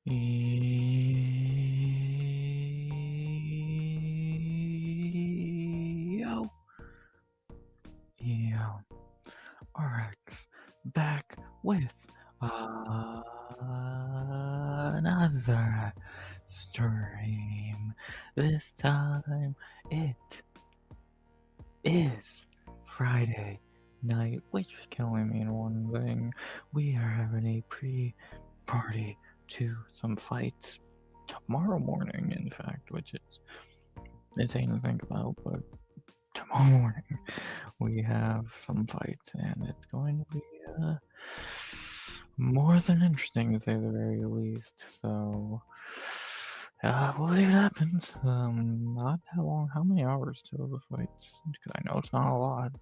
Yo, yo, RX back with another stream. This time it is Friday night, which can only mean one thing. We are having a pre-party to some fights tomorrow morning, in fact, which is insane to think about, but tomorrow morning we have some fights, and it's going to be more than interesting to say the very least. So we'll see what happens. Not that long. How many hours till the fights? Because I know it's not a lot.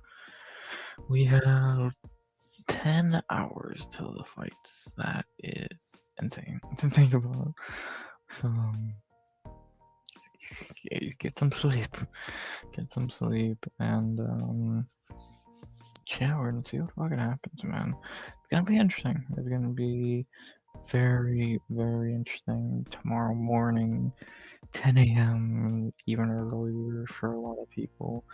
We have 10 hours till the fights. That is insane to think about. So yeah, get some sleep. Get some sleep, and yeah, we're gonna see what fucking happens, man. It's gonna be interesting. It's gonna be very, very interesting tomorrow morning, 10 a.m., even earlier for a lot of people.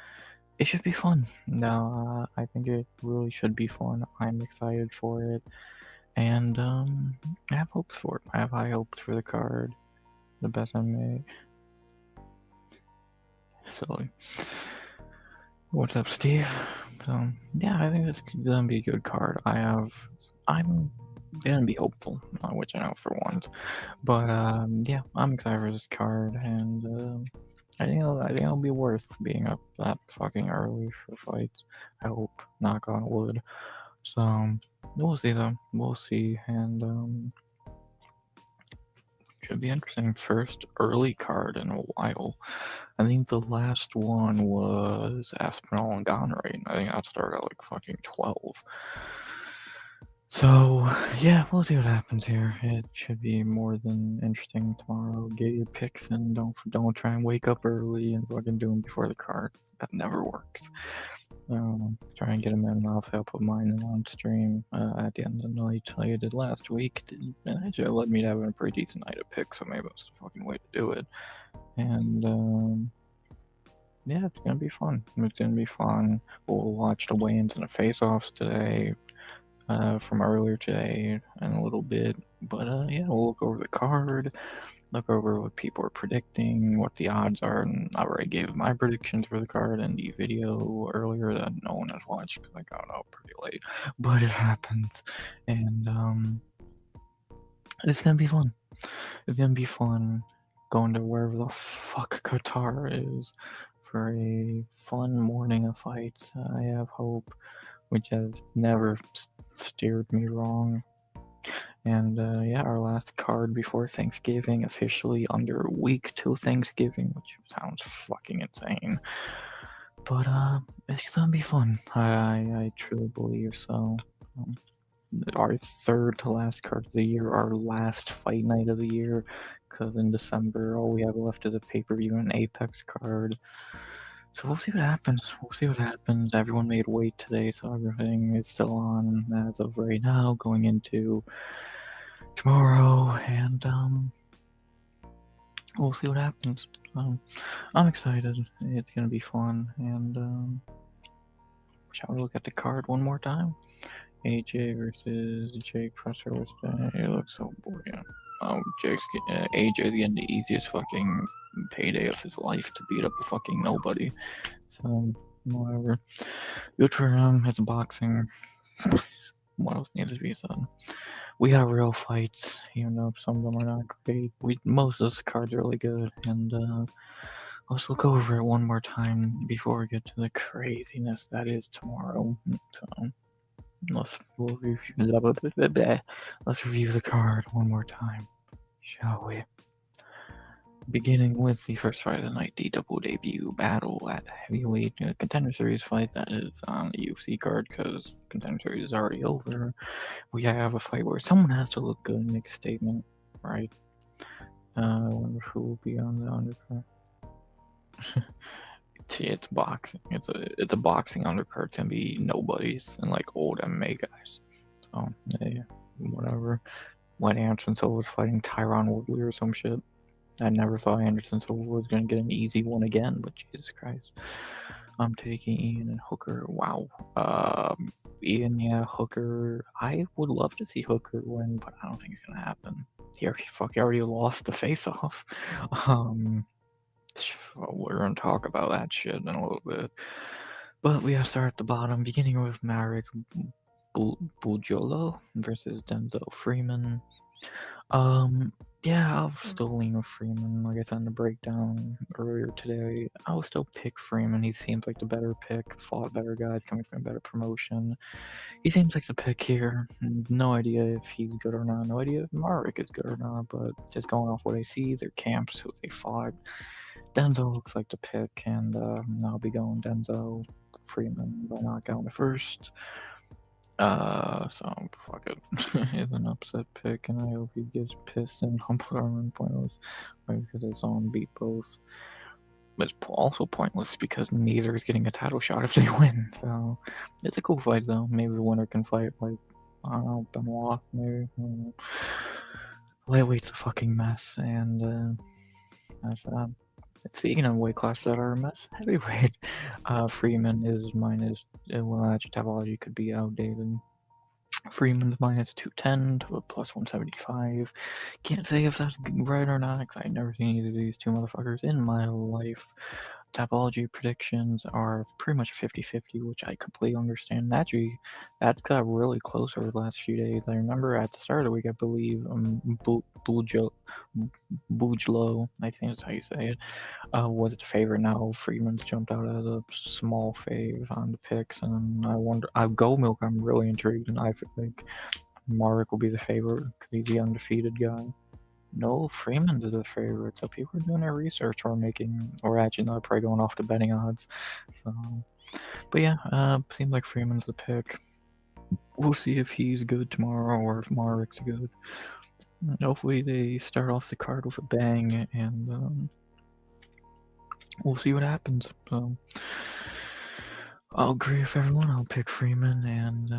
It should be fun. No, I think it really should be fun. I'm excited for it, and I have hopes for it. I have high hopes for the card. The best I may. Silly. What's up, Steve? So yeah, I think this could gonna be a good card. I'm gonna be hopeful, which I know for once. But yeah, I'm excited for this card, and I think it'll be worth being up that fucking early for fights. I hope, knock on wood. So we'll see though. We'll see, and should be interesting. First early card in a while. I think the last one was Aspinall and Gonray. I think that started at like fucking 12. So yeah, we'll see what happens here. It should be more than interesting tomorrow. Get your picks and don't try and wake up early and fucking do them before the card. That never works. Try and get them in. I'll put mine in on stream at the end of the night like I did last week. And actually led me to having a pretty decent night of picks, so maybe that's the fucking way to do it. And yeah, it's gonna be fun. It's gonna be fun. We'll watch the weigh-ins and the face-offs today. From earlier today in a little bit. But yeah, we'll look over the card, look over what people are predicting, what the odds are, and I already gave my predictions for the card in the video earlier that no one has watched because I got out pretty late. But it happens, and it's gonna be fun. It's gonna be fun going to wherever the fuck Qatar is for a fun morning of fights. I have hope, which has never steered me wrong. And yeah, our last card before Thanksgiving, officially under a week till Thanksgiving, which sounds fucking insane. But it's gonna be fun. I truly believe so. Our third to last card of the year, our last fight night of the year, because in December all we have left is a pay-per-view and an Apex card. So we'll see what happens. We'll see what happens. Everyone made weight today, so everything is still on as of right now, going into tomorrow, and we'll see what happens. I'm excited. It's gonna be fun, and shall we look at the card one more time? AJ versus Jake Presser. It looks so boring. AJ's getting the easiest fucking payday of his life to beat up a fucking nobody. So whatever. Good for him. It's boxing. What else needs to be said? We have real fights, even though some of them are not great. Most of those cards are really good, and let's look over it one more time before we get to the craziness that is tomorrow. So let's review the card one more time, shall we? Beginning with the first fight of the night, the double debut battle at heavyweight contender series fight that is on the UFC card because contender series is already over. We have a fight where someone has to look good and make a statement, right? I wonder who will be on the undercard. It's boxing. It's a boxing undercard. It's gonna be nobodies and like old MMA guys. So yeah, whatever. when Anderson Silva was fighting Tyron Woodley or some shit. I never thought Anderson Silva was going to get an easy one again, but Jesus Christ. I'm taking Ian and Hooker. Wow. Ian, yeah, Hooker. I would love to see Hooker win, but I don't think it's going to happen. He already lost the face-off. We're going to talk about that shit in a little bit. But we got to start at the bottom, beginning with Marek Bujolo versus Denzel Freeman. Yeah, I'll still lean with Freeman. Like I said in the breakdown earlier today, I'll still pick Freeman. He seems like the better pick, fought better guys, coming from a better promotion. He seems like the pick here. No idea if he's good or not. No idea if Marek is good or not, but just going off what I see, their camps, who they fought, Denzel looks like the pick, and I'll be going Denzel Freeman by knockout in the first. So fuck it. It's an upset pick, and I hope he gets pissed and humbled on pointless, right? Because his own beat both. But it's also pointless because neither is getting a title shot if they win. So it's a cool fight though. Maybe the winner can fight like I don't know, Benoit. Maybe. Lightweight's a fucking mess, and that's that. Speaking of weight classes that are a mess, heavyweight, Freeman is minus. Well, actually, Tapology could be outdated. Freeman's minus 210 to a plus 175. Can't say if that's right or not, because I've never seen either of these two motherfuckers in my life. Tapology predictions are pretty much 50-50, which I completely understand. Actually, that got really close over the last few days. I remember at the start of the week, I believe, Bujlo, I think that's how you say it, was the favorite. Now Freeman's jumped out as a small fave on the picks, and I wonder. Go Milk, I'm really intrigued, and I feel like Marek will be the favorite because he's the undefeated guy. No, Freeman's is the favorite, so people are doing their research or actually not, probably going off the betting odds. So, but yeah, seems like Freeman's the pick. We'll see if he's good tomorrow or if Marek's good. Hopefully they start off the card with a bang, and we'll see what happens. So I'll agree with everyone. I'll pick Freeman, and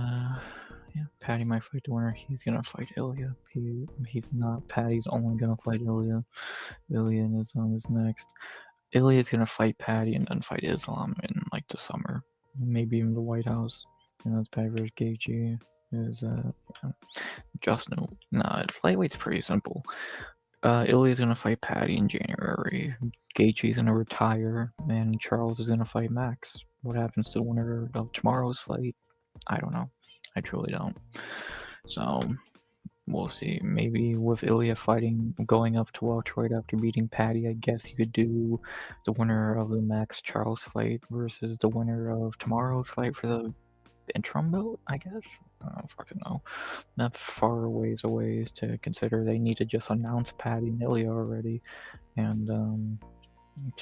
yeah, Patty might fight the winner. He's gonna fight Ilya. He's not. Patty's only gonna fight Ilya. Ilya is next. Ilya's gonna fight Patty and then fight Islam in like the summer, maybe even the White House. You know, it's Patty versus Gaethje. Is Justin. Nah, lightweight's pretty simple. Ilya's gonna fight Patty in January. Gaethje's gonna retire, and Charles is gonna fight Max. What happens to the winner of tomorrow's fight? I don't know. I truly don't. So we'll see. Maybe with Ilya going up to welterweight after beating Patty, I guess you could do the winner of the Max Charles fight versus the winner of tomorrow's fight for the interim belt, I guess. I don't fucking know. That's far ways away to consider. They need to just announce Patty and Ilya already. And,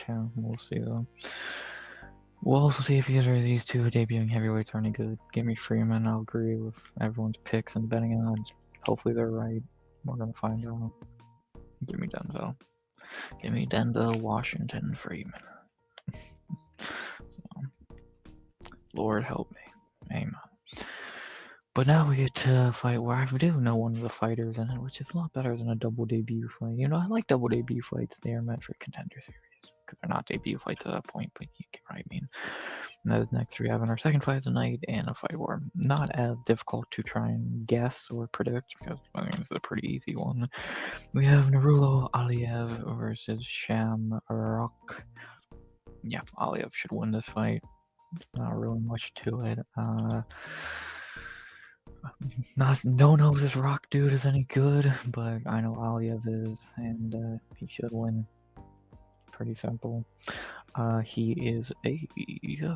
yeah, we'll see though. We'll also see if either of these two debuting heavyweights are any good. Give me Freeman. I'll agree with everyone's picks and betting odds. Hopefully they're right. We're gonna find out. Give me Denzel. Give me Denzel, Washington, Freeman. So, Lord help me. Amen. But now we get to a fight where I do know one of the fighters in it, which is a lot better than a double debut fight. You know, I like double debut fights. They are meant for contender series. Because they're not debut fights at that point, but you get what I mean. And the next we have in our second fight of the night, and a fight where not as difficult to try and guess or predict, because I think it's a pretty easy one. We have Narulo Aliyev versus Shamrock. Yeah, Aliyev should win this fight. Not really much to it. Don't know if this Rock dude is any good, but I know Aliyev is, and he should win. Pretty simple. He is a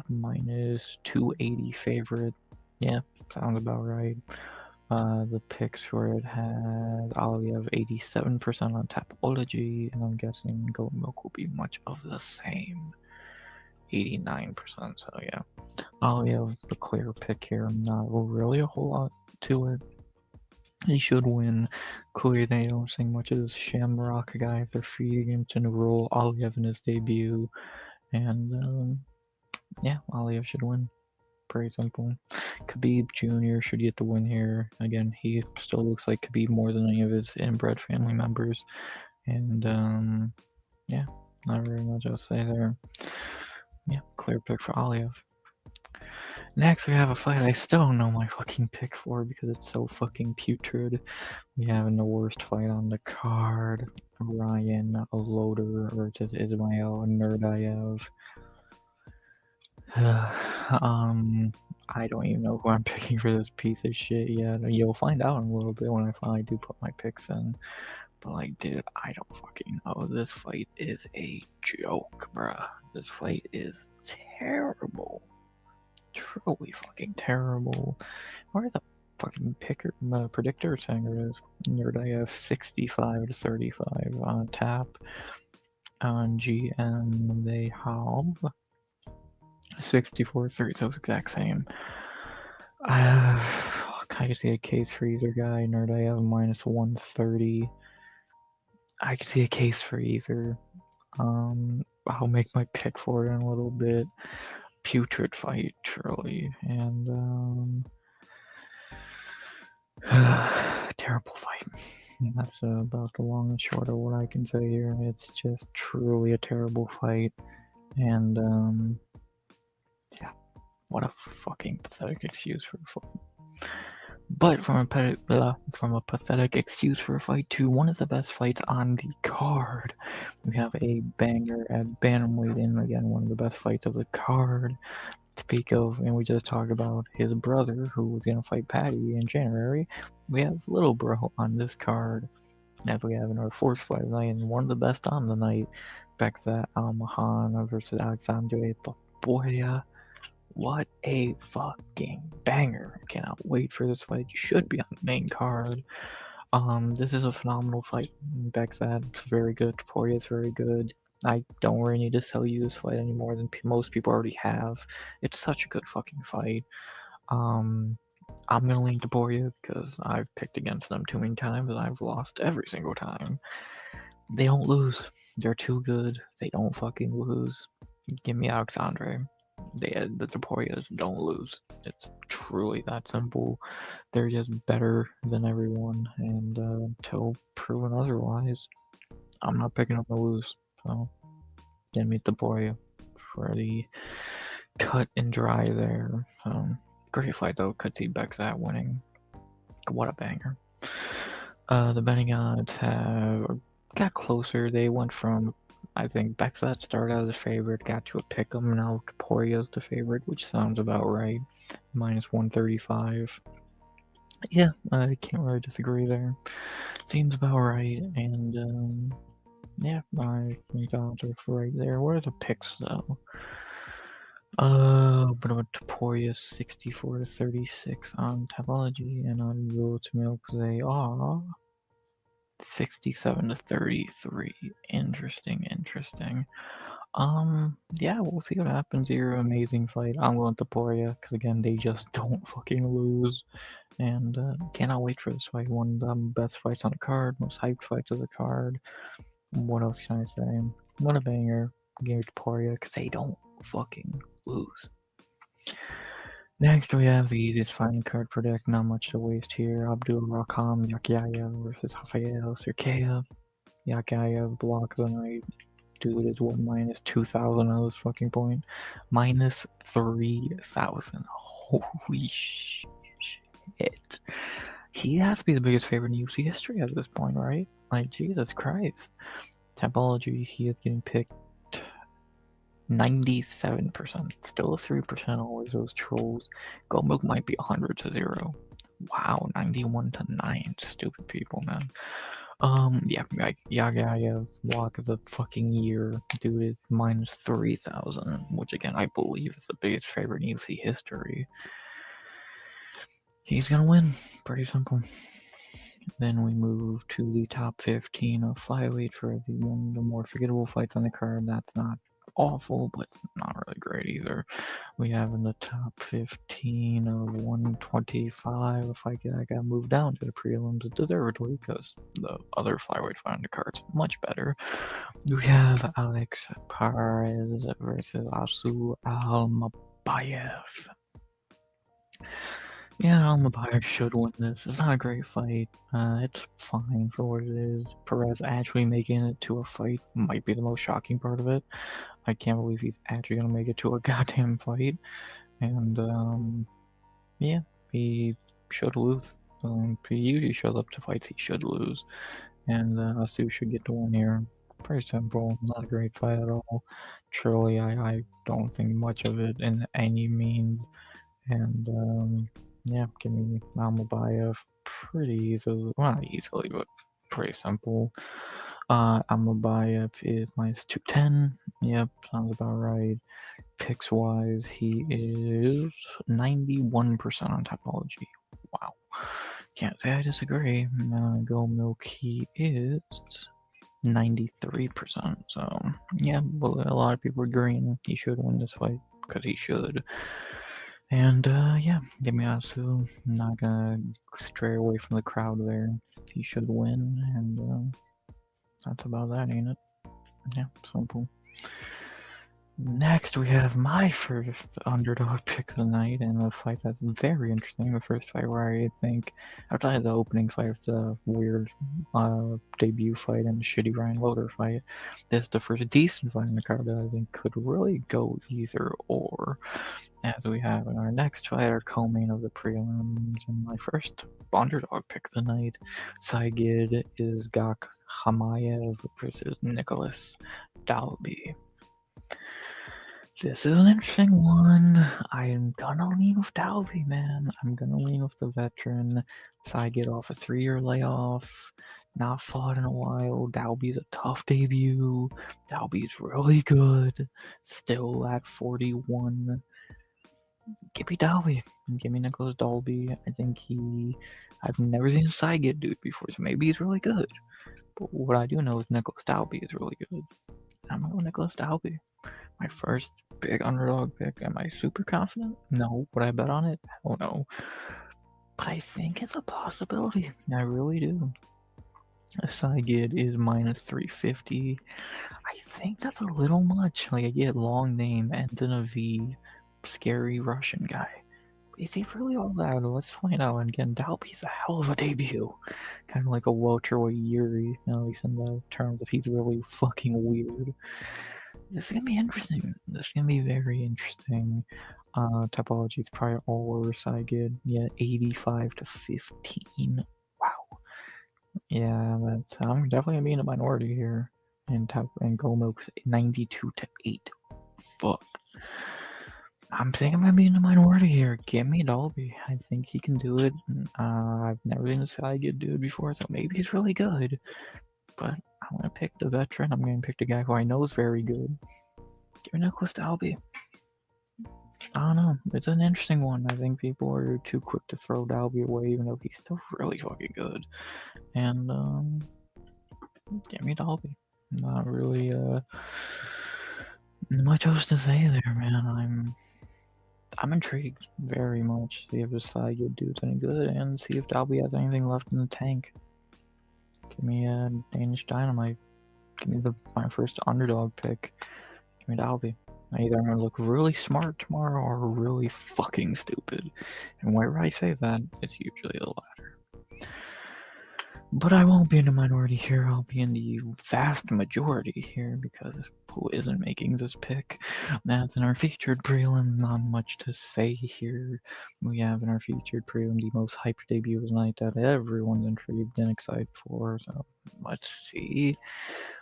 minus 280 favorite. Yeah, sounds about right. The picks for it has Aliyev 87% on Tapology, and I'm guessing Goat Milk will be much of the same. 89%, so yeah. Aliyev, the clear pick here. Not really a whole lot to it. He should win. Clearly, they don't see much of this Shamrock guy if they're feeding him to Nurul Aliyev in his debut. And, yeah, Aliyev should win. Pretty simple. Khabib Jr. should get the win here. Again, he still looks like Khabib more than any of his inbred family members. And yeah, not very much else to say there. Yeah, clear pick for Aliev. Next, we have a fight I still don't know my fucking pick for because it's so fucking putrid. We having the worst fight on the card. Ryan Loader versus Ismail Nurdayev. I don't even know who I'm picking for this piece of shit yet. You'll find out in a little bit when I finally do put my picks in. But like, dude, I don't fucking know. This fight is a joke, bruh. This fight is terrible. Truly fucking terrible. Where the fucking predictor singer is? Nurdayev 65 to 35 on tap. On GM, they have 64-30, so it's exact same. Can you see a case for either guy? Nurdayev minus 130. I can see a case for either. I'll make my pick for it in a little bit. Putrid fight, truly, and terrible fight. That's about the long and short of what I can say here. It's just truly a terrible fight, and yeah, what a fucking pathetic excuse for a fight. But from a pathetic excuse for a fight to one of the best fights on the card, we have a banger at bantamweight, and again, one of the best fights of the card. Speak of, and we just talked about his brother who was gonna fight Patty in January. We have little bro on this card. As we have in our fourth fight night, and one of the best on the night, Bekzat Almahan versus Alexandre Topuria. What a fucking banger. I cannot wait for this fight. You should be on the main card. This is a phenomenal fight. Bekzat is very good. Topuria is very good. I don't really need to sell you this fight any more than most people already have. It's such a good fucking fight. I'm gonna lean Topuria because I've picked against them too many times and I've lost every single time. They don't lose. They're too good. They don't fucking lose. Give me Alexandre. The Topurias don't lose. It's truly that simple. They're just better than everyone, and until proven otherwise, I'm not picking up the lose. So, give me Topuria for the cut and dry there. Great fight though. Could see Bekzat winning. What a banger. The betting odds got closer. They went from, I think Bekzat started as a favorite, got to a pick'em. Now Topuria's the favorite, which sounds about right. Minus 135. Yeah, I can't really disagree there. Seems about right, and yeah, I think the odds are right there. What are the picks though? But about Topuria 64 to 36 on Tapology, and on Milk they are 67 to 33. Interesting. Yeah, we'll see what happens here. Amazing fight. I'm going Topuria because again, they just don't fucking lose, and cannot wait for this fight. One of the best fights on the card, most hyped fights of the card. What else can I say? What a banger. Give it Topuria because they don't fucking lose. Next, we have the easiest fighting card predict. Not much to waste here. Abdul Rakam Yakyayev versus Rafael Sirkeev. Yakyayev blocks the night. Dude is what, minus 2,000 on this fucking point? Minus 3,000. Holy shit. He has to be the biggest favorite in UFC history at this point, right? Like, Jesus Christ. Tapology, he is getting picked 97%. Still a 3%, always those trolls. Gold Milk might be 100 to 0. Wow, 91 to 9. Stupid people, man. Yeah, walk of the fucking year. Dude is minus 3,000, which again, I believe is the biggest favorite in UFC history. He's gonna win. Pretty simple. Then we move to the top 15 of flyweight for one of the more forgettable fights on the card. That's not awful, but it's not really great either. We have in the top 15 of 125 a fight that got moved down to the prelims deservedly because the other flyweight fight on the card's much better. We have Alex Perez versus Asu Almabayev. Yeah, Almabayev should win this. It's not a great fight. It's fine for what it is. Perez actually making it to a fight might be the most shocking part of it. I can't believe he's actually gonna make it to a goddamn fight. And yeah, he should lose. He usually shows up to fights he should lose. And Asu should get the win here. Pretty simple, not a great fight at all. Truly, I don't think much of it in any means. And yeah, give me Almabayev pretty easily. Well, not easily, but pretty simple. Almabayev is minus 210. Yep, sounds about right. Picks wise, he is 91% on topology. Wow. Can't say I disagree. Go Milk, he is 93%. So, yeah, well, a lot of people are agreeing he should win this fight because he should. And yeah, give me Asu. I'm not gonna stray away from the crowd there. He should win, and that's about that, ain't it? Yeah, simple. Next, we have my first underdog pick of the night, and a fight that's very interesting. The first fight where I think, outside of the opening fight with the weird debut fight and the shitty Ryan Loader fight, this is the first decent fight in the card that I think could really go either or. As we have in our next fight, our co-main of the prelims, and my first underdog pick of the night, Saigid is Gak Hamayev versus Nicholas Dalby. This is an interesting one. I'm gonna lean with Dalby, man. I'm gonna lean with the veteran. Saigid off a 3-year layoff, not fought in a while. Dalby's a tough debut. Dalby's really good. Still at 41. Give me Dalby. Give me Nicholas Dalby. I think I've never seen a Saigid dude before, so maybe he's really good. But what I do know is Nicholas Dalby is really good. I'm gonna go Nicholas Dalby. My first big underdog pick. Am I super confident? No. Would I bet on it? Hell no. But I think it's a possibility. I really do. Saigid is minus 350. I think that's a little much. Like, I get long name, ends in a V, scary Russian guy. Is he really all that? Let's find out. And again, Dalby's a hell of a debut. Kind of like a welterweight Yuri, at least in the terms of he's really fucking weird. This is gonna be interesting. This is gonna be very interesting. Topology is probably all over Saigid. Yeah, 85 to 15. Wow. Yeah, I'm definitely gonna be in a minority here. And Gomilk's 92 to 8. Fuck. I'm thinking I'm gonna be in the minority here. Give me Dalby. I think he can do it. I've never seen this guy get do it before, so maybe he's really good. But I'm gonna pick the veteran. I'm gonna pick the guy who I know is very good. Give me Nicholas Dalby. I don't know. It's an interesting one. I think people are too quick to throw Dalby away, even though he's still really fucking good. And give me Dalby. Not really much else to say there, man. I'm intrigued very much. See if this Saigid dude's any good, and see if Dalby has anything left in the tank. Give me a Danish Dynamite. Give me my first underdog pick. Give me Dalby. Either I'm gonna look really smart tomorrow or really fucking stupid. And whenever I say that, it's usually the latter. But I won't be in the minority here. I'll be in the vast majority here because who isn't making this pick? That's in our featured prelim. Not much to say here. We have in our featured prelim the most hyped debut of the night that everyone's intrigued and excited for. So let's see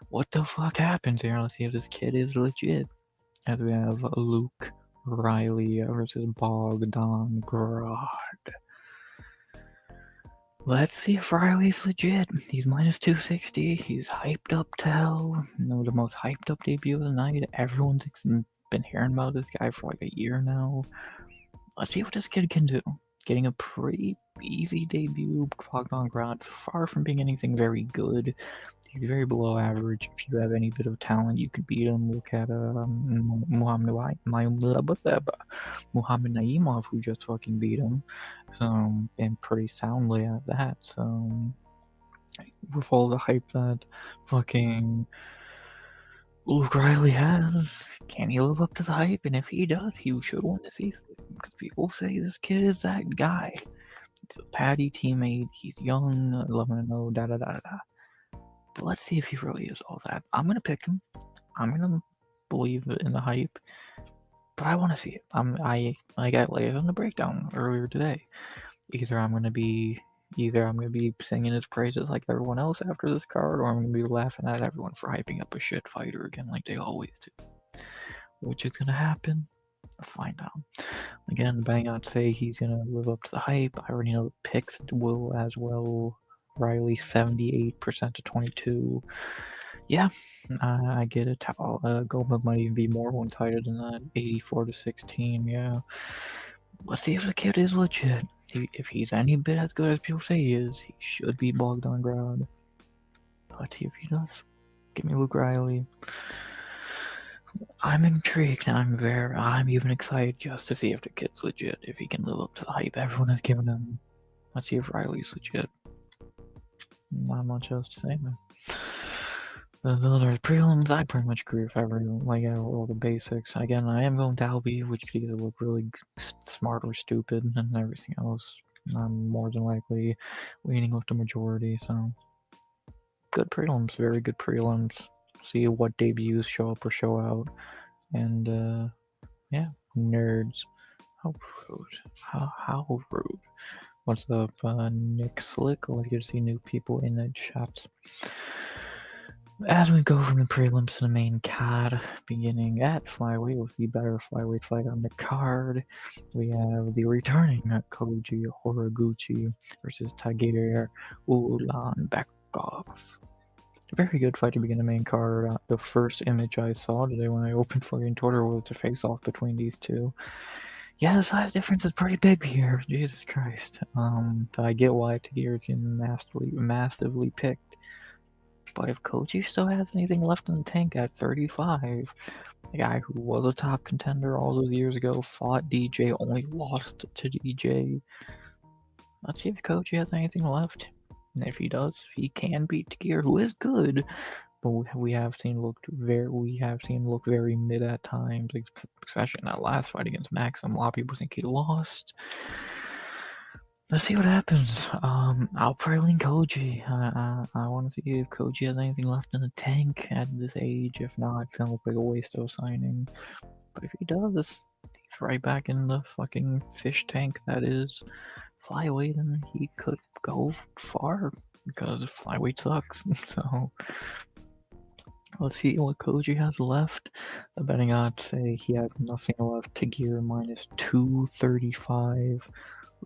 what the fuck happens here. Let's see if this kid is legit. As we have Luke Riley versus Bogdan Grad. Let's see if Riley's legit. He's minus 260. He's hyped up to hell. The most hyped up debut of the night. Everyone's been hearing about this guy for like a year now. Let's see what this kid can do. Getting a pretty easy debut. Bogdan Grad, far from being anything very good. He's very below average. If you have any bit of talent, you could beat him. Look at Muhammad Naimov, who just fucking beat him. So, and pretty soundly at that. So, with all the hype that fucking Luke Riley has. Can he live up to the hype? And if he does, he should win the season. Because people say this kid is that guy. He's a Patty teammate. He's young, 11-0, da da da da. But let's see if he really is all that. I'm gonna pick him. I'm gonna believe in the hype. But I want to see it. I got laid on the breakdown earlier today. Either I'm gonna be singing his praises like everyone else after this card, or I'm gonna be laughing at everyone for hyping up a shit fighter again like they always do. Which is gonna happen? I'll find out. Again, bang out say he's gonna live up to the hype. I already know the picks will as well. Riley 78% to 22. Yeah, I get it. Goldberg might even be more one-sided than that. 84 to 16. Yeah. Let's see if the kid is legit. If he's any bit as good as people say he is, he should be bogged on ground. Let's see if he does. Give me Luke Riley. I'm intrigued. I'm even excited just to see if the kid's legit. If he can live up to the hype everyone has given him. Let's see if Riley's legit. Not much else to say, man. The other prelims, I pretty much agree with everyone. Like, all the basics. Again, I am going Dalby, which could either look really smart or stupid, and everything else. I'm more than likely leaning with the majority, so. Good prelims, very good prelims. See what debuts show up or show out. And, yeah, nerds. How rude. How rude. What's up, Nick Slick? Always good to see new people in the chat. As we go from the prelims to the main card, beginning at flyweight with the better flyweight fight on the card, we have the returning Koji Horiguchi versus Tageru Ulanbekov. Very good fight to begin the main card. The first image I saw today when I opened fucking Twitter was the face-off between these two. Yeah, the size difference is pretty big here. Jesus Christ. I get why Tageru's getting massively picked. But if Koji still has anything left in the tank at 35, the guy who was a top contender all those years ago, fought DJ, only lost to DJ. Let's see if Koji has anything left. And if he does, he can beat Tageru, who is good, but we have seen look very mid at times, especially in that last fight against Maxim. A lot of people think he lost. Let's see what happens. I'll probably lean Koji. I want to see if Koji has anything left in the tank at this age. If not, it's gonna look like a waste of signing. But if he does, he's right back in the fucking fish tank that is flyweight, and he could go far because flyweight sucks. So let's see what Koji has left. The betting odds say he has nothing left. Tageru minus 235.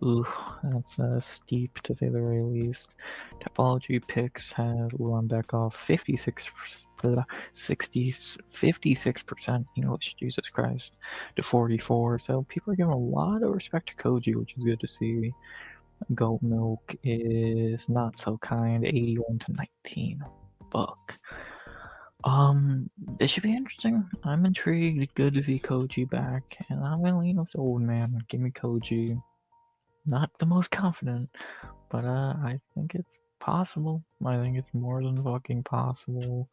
Ooh, that's steep to say the very least. Topology picks have Ulanbekov 56% English, Jesus Christ, to 44. So people are giving a lot of respect to Koji, which is good to see. Goat Milk is not so kind, 81 to 19. Buck. This should be interesting. I'm intrigued. Good to see Koji back, and I'm gonna lean with the old man. Give me Koji. Not the most confident, but I think it's possible. I think it's more than fucking possible.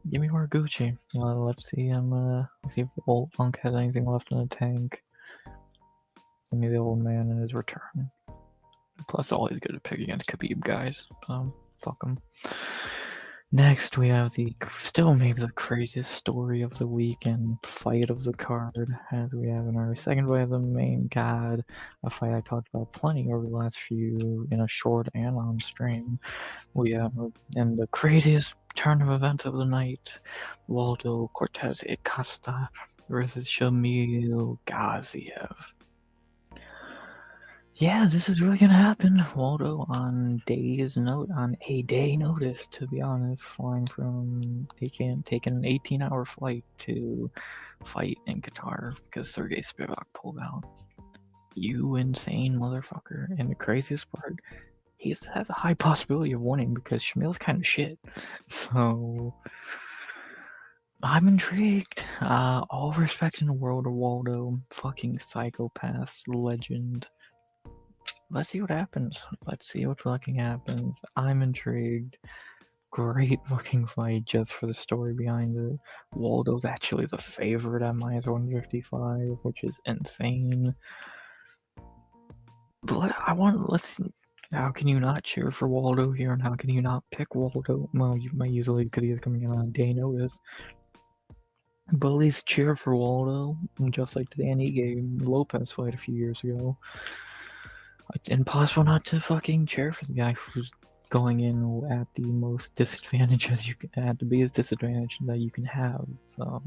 Give me Horiguchi. Let's see him. Let's see if old Funk has anything left in the tank. Give me the old man in his return. Plus, always good to pick against Khabib guys, so fuck him. Next, we have still maybe the craziest story of the week and fight of the card, as we have in our second fight of the main card, a fight I talked about plenty over the last few, in a short and on stream. We have, in the craziest turn of events of the night, Waldo Cortez Acosta versus Shamil Gaziev. Yeah, this is really gonna happen. Waldo on a day notice, to be honest, flying from taking an 18-hour flight to fight in Qatar because Sergey Spivak pulled out. You insane motherfucker. And the craziest part, he has a high possibility of winning because Shamil's kind of shit. So I'm intrigued. All respect in the world of Waldo, fucking psychopath, legend. Let's see what happens. Let's see what fucking happens. I'm intrigued. great fucking fight just for the story behind it. Waldo's actually the favorite at -155, which is insane. But I want to listen. How can you not cheer for Waldo here, and how can you not pick Waldo? Well, you might easily, because he's coming in on a day notice. But at least cheer for Waldo, just like the Danny Game Lopez fight a few years ago. It's impossible not to fucking cheer for the guy who's going in at the most disadvantage as you can, at the biggest disadvantage that you can have. So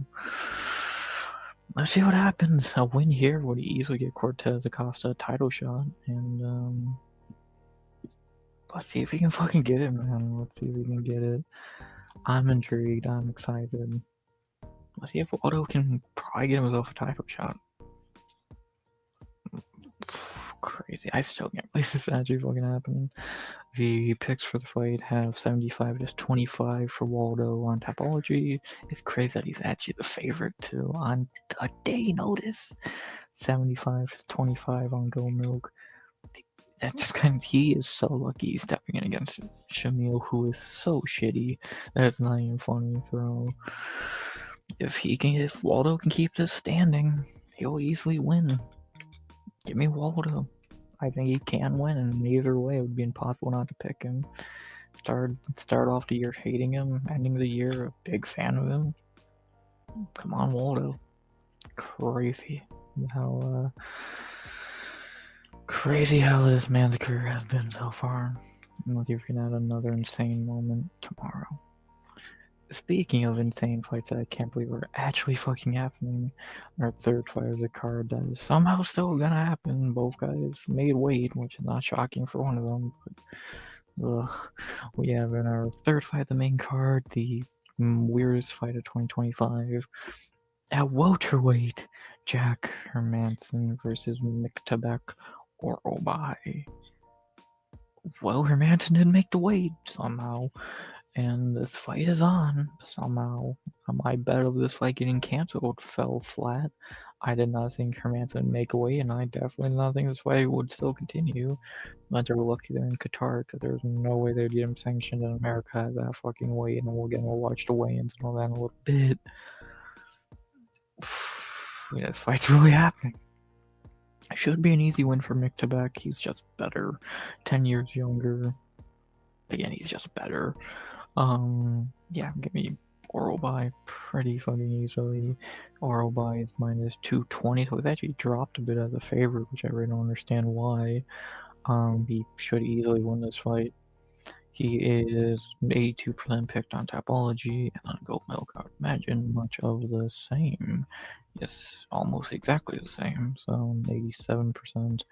let's see what happens. A win here would easily get Cortez Acosta a title shot, and let's see if he can fucking get it, man. Let's see if he can get it. I'm intrigued. I'm excited. Let's see if Waldo can probably get himself a title shot. Crazy. I still can't believe this is actually fucking happening. The picks for the fight have 75 to 25 for Waldo on Tapology. It's crazy that he's actually the favorite too on a day notice. 75 to 25 on Go Milk. That's just kind of, he is so lucky stepping in against Shamil, who is so shitty. That's not even funny. So if Waldo can keep this standing, he'll easily win. Give me Waldo. I think he can win, and either way, it would be impossible not to pick him. Start off the year hating him, ending the year a big fan of him. Come on, Waldo. Crazy how this man's career has been so far. And we'll give you another insane moment tomorrow. Speaking of insane fights that I can't believe are actually fucking happening, our third fight of the card that is somehow still gonna happen. Both guys made weight, which is not shocking for one of them. But we have in our third fight of the main card the weirdest fight of 2025 at welterweight: Jack Hermanson versus Miktabek Orobai. Well, Hermanson didn't make the weight somehow. And this fight is on somehow. My bet of this fight getting canceled fell flat. I did not think Hermanson would make a way, and I definitely did not think this fight would still continue. But they're lucky they're in Qatar, because there's no way they'd get him sanctioned in America at that fucking weight. And we'll watch the weigh-ins and all that in a little bit. Yeah, this fight's really happening. It should be an easy win for Miktabek. He's just better. 10 years younger. Again, he's just better. Yeah, give me Orobai pretty fucking easily. Orobai is -220, so it's actually dropped a bit as a favorite, which I really don't understand why. He should easily win this fight. He is 82% picked on Tapology, and on Gold Milk, I would imagine much of the same. Yes, almost exactly the same, so 87%.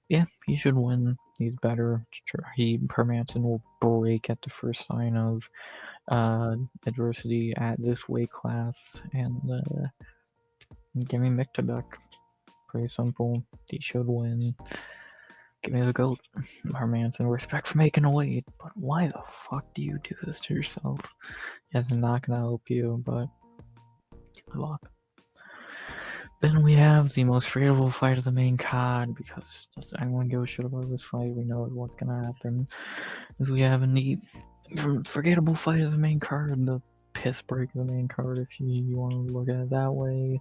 Yeah, he should win. He's better. Hermanson will break at the first sign of adversity at this weight class, and give me Miktabek. Pretty simple. He should win. Give me the GOAT. Hermanson, respect for making a weight, but why the fuck do you do this to yourself? It's not gonna help you, but good luck. Then we have the most forgettable fight of the main card, because does anyone give a shit about this fight? We know what's gonna happen. As we have in the forgettable fight of the main card, the piss break of the main card, if you want to look at it that way.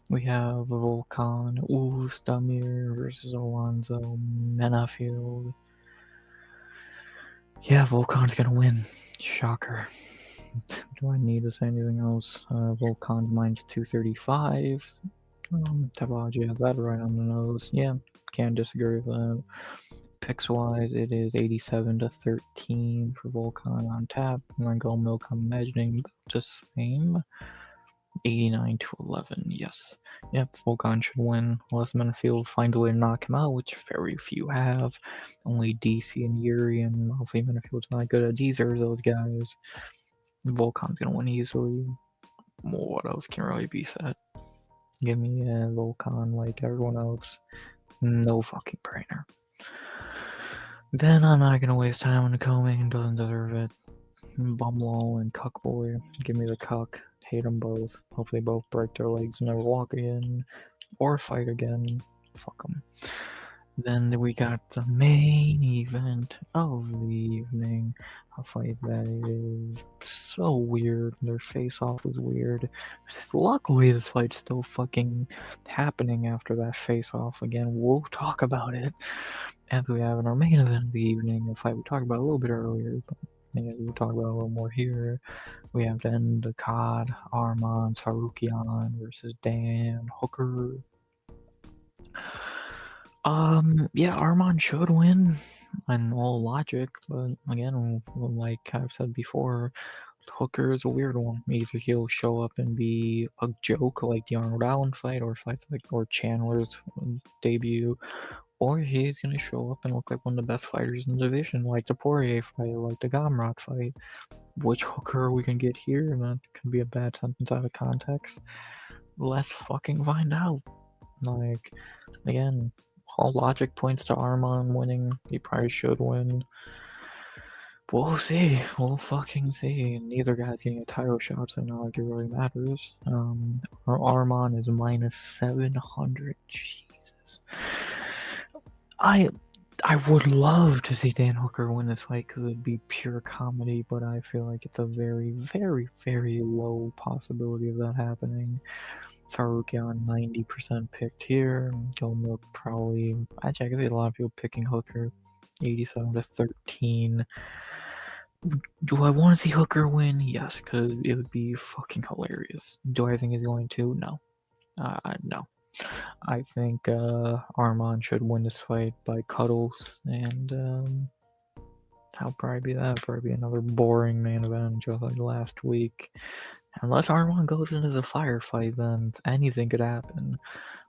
We have Volkan Oezdemir versus Alonzo Menafield. Yeah, Volkan's gonna win. Shocker. Do I need to say anything else? Volkan's -235. Tapology has that right on the nose. Yeah, can't disagree with that. Picks wise, it is 87 to 13 for Volkan on tap. And then Gold Milk, I'm imagining the same. 89 to 11, yes. Yep, Volkan should win, unless Menafield finds a way to knock him out, which very few have. Only DC and Yuri, and hopefully Menafield's not good at either of those guys. Volkan's gonna win easily. What else can really be said? Give me Volkan like everyone else. No fucking brainer. Then I'm not gonna waste time on the co-main, doesn't deserve it. Bumlow and Cuckboy. Give me the Cuck. Hate them both. Hopefully both break their legs and never walk again. Or fight again. Fuck them. Then we got the main event of the evening, a fight that is so weird. Their face-off was weird. Luckily, this fight's still fucking happening after that face-off. Again, we'll talk about it as we have in our main event of the evening, a fight we talked about a little bit earlier, but yeah, we'll talk about a little more here. We have to end the card, Arman Sarukian versus Dan Hooker. Yeah, Armand should win in all logic, but again, like I've said before, Hooker is a weird one. Either he'll show up and be a joke like the Arnold Allen fight, or fights like or Chandler's debut, or he's gonna show up and look like one of the best fighters in the division, like the Poirier fight, like the Gamrot fight. Which Hooker we can get here? And that could be a bad sentence out of context. Let's fucking find out. Like, again, all logic points to Arman winning. He probably should win. We'll see. We'll fucking see. Neither guy's getting a title shot, so not like it really matters. Arman is minus 700. Jesus. I would love to see Dan Hooker win this fight because it'd be pure comedy, but I feel like it's a very, very, very low possibility of that happening. Sarukian 90% picked here. Gilmilk probably. Actually, I can see a lot of people picking Hooker, 87-13. Do I want to see Hooker win? Yes, because it would be fucking hilarious. Do I think he's going to? No. No. I think Arman should win this fight by cuddles, and that'll probably be that. Probably be another boring main event just like last week. Unless Arman goes into the firefight, then anything could happen.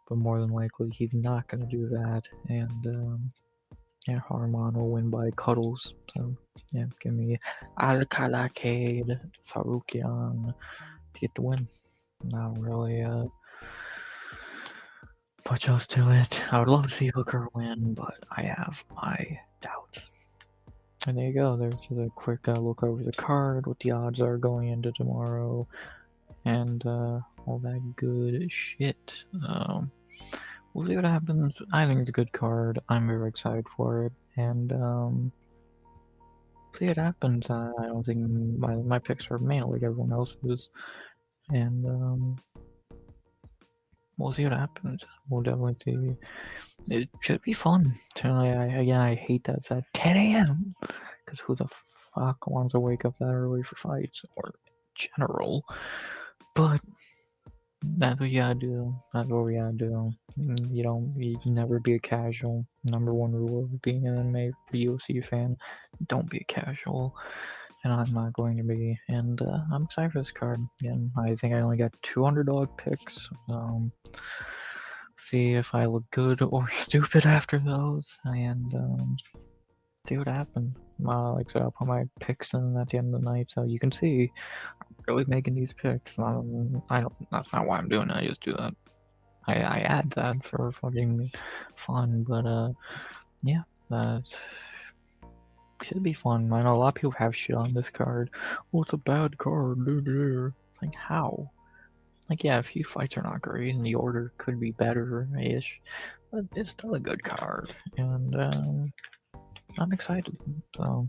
But more than likely, he's not going to do that. And yeah, Arman will win by cuddles. So yeah, give me Alcalacade, Sarukian to get the win. Not really much else to it. I would love to see Hooker win, but I have my doubts. And there you go. There's just a quick look over the card, what the odds are going into tomorrow, and all that good shit. We'll see what happens. I think it's a good card. I'm very excited for it, and see what happens. I don't think my picks are mainly like everyone else's, and we'll see what happens. We'll definitely see. It should be fun. Again, I hate that it's at 10 a.m. because who the fuck wants to wake up that early for fights or general? But that's what you gotta do. That's what we gotta do. You can never be a casual. Number one rule of being an MMA UFC fan: don't be a casual. And I'm not going to be. And I'm excited for this card. Again, I think I only got 2 underdog picks. See if I look good or stupid after those, and see what happens. Like I said, I'll put my picks in at the end of the night, so you can see I'm really making these picks. I don't. That's not why I'm doing it. I just do that. I add that for fucking fun, but yeah, that should be fun. I know a lot of people have shit on this card. Oh, it's a bad card. Like how? Like, yeah, a few fights are not great, and the order could be better-ish, but it's still a good card, and I'm excited. So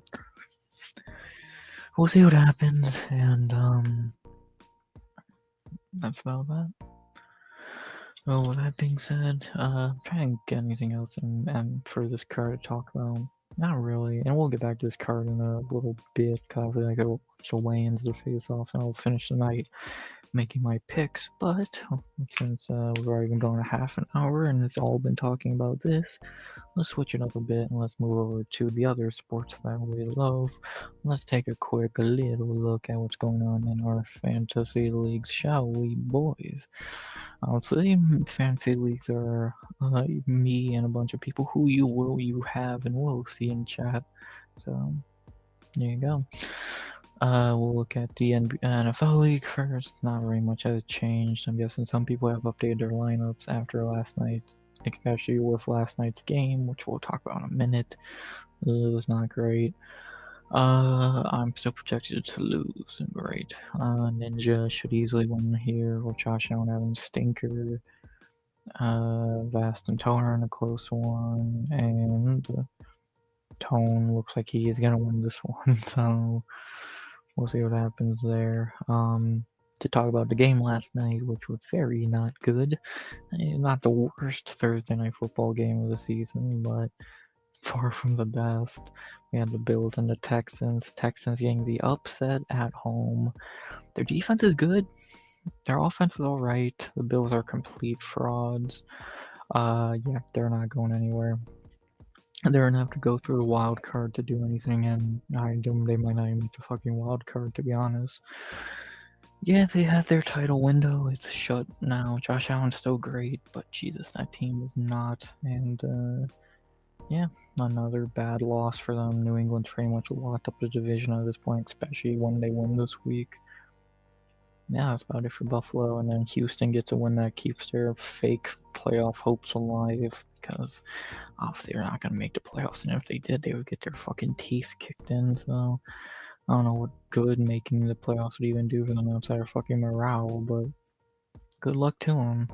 we'll see what happens, and that's about that. Well, with that being said, I'm trying to get anything else and for this card to talk about. Not really, and we'll get back to this card in a little bit. Cause I gotta watch the weigh-ins, the face-offs, and I'll finish the night making my picks. But since we've already been going a half an hour and it's all been talking about this, let's switch it up a bit and let's move over to the other sports that we love. Let's take a quick little look at what's going on in our fantasy leagues, shall we, boys? Honestly, fantasy leagues are me and a bunch of people who you have and will see in chat. So there you go. We'll look at the NFL league first. Not very much has changed. I'm guessing some people have updated their lineups after last night's, especially with last night's game, which we'll talk about in a minute. It was not great. I'm still projected to lose. Great. Ninja should easily win here, or Josh Allen having stinker. Vast and Torn, a close one, and Tone looks like he is gonna win this one, so we'll see what happens there. To talk about the game last night, which was very not good. Not the worst Thursday night football game of the season, but far from the best. We had the Bills and the Texans. Texans getting the upset at home. Their defense is good. Their offense is alright. The Bills are complete frauds. Yeah, they're not going anywhere. They're gonna have to go through the wild card to do anything, and they might not even make the fucking wild card, to be honest. Yeah, they have their title window. It's shut now. Josh Allen's still great, but Jesus, that team is not. And yeah, another bad loss for them. New England's pretty much locked up the division at this point, especially when they win this week. Yeah, that's about it for Buffalo. And then Houston gets a win that keeps their fake playoff hopes alive, because obviously they're not going to make the playoffs. And if they did, they would get their fucking teeth kicked in. So I don't know what good making the playoffs would even do for them outside of fucking morale, but good luck to them.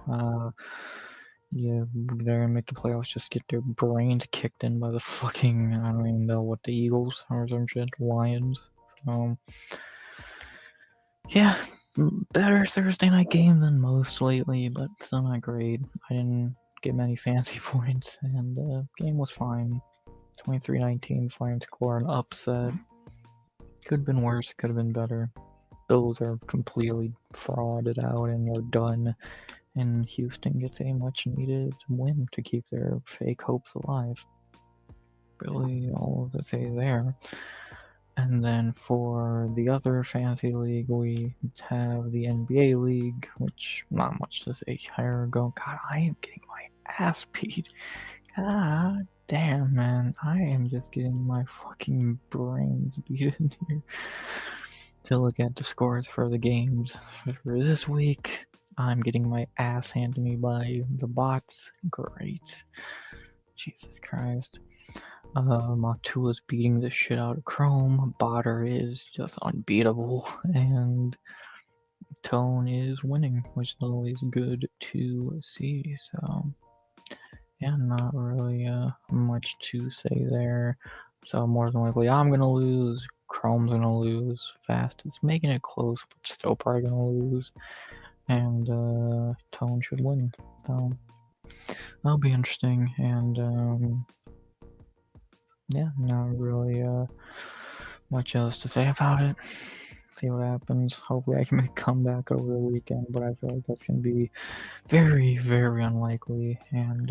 Yeah, they're gonna make the playoffs, just get their brains kicked in by the fucking, I don't even know what, the Eagles or some shit, Lions. So, yeah, better Thursday night game than most lately, but still not great. I didn't get many fancy points, and the game was fine. 23-19, fine score, an upset. Could have been worse, could have been better. Those are completely frauded out and are done. And Houston gets a much needed win to keep their fake hopes alive. Really, all to say there. And then for the other fantasy league, we have the NBA league, which not much to say here. God, I am getting my ass beat. God damn, man, I am just getting my fucking brains beaten here. To look at the scores for the games for this week, I'm getting my ass handed to me by the bots. Great. Jesus Christ. Matua's beating the shit out of Chrome. Botter is just unbeatable. And Tone is winning, which is always good to see. So, yeah, not really much to say there. So, more than likely, I'm going to lose. Chrome's going to lose. Fast is making it close, but still probably going to lose. And Tone should win. So that'll be interesting. And yeah, not really much else to say about it. See what happens. Hopefully, I can make a comeback over the weekend, but I feel like that's gonna be very, very unlikely. And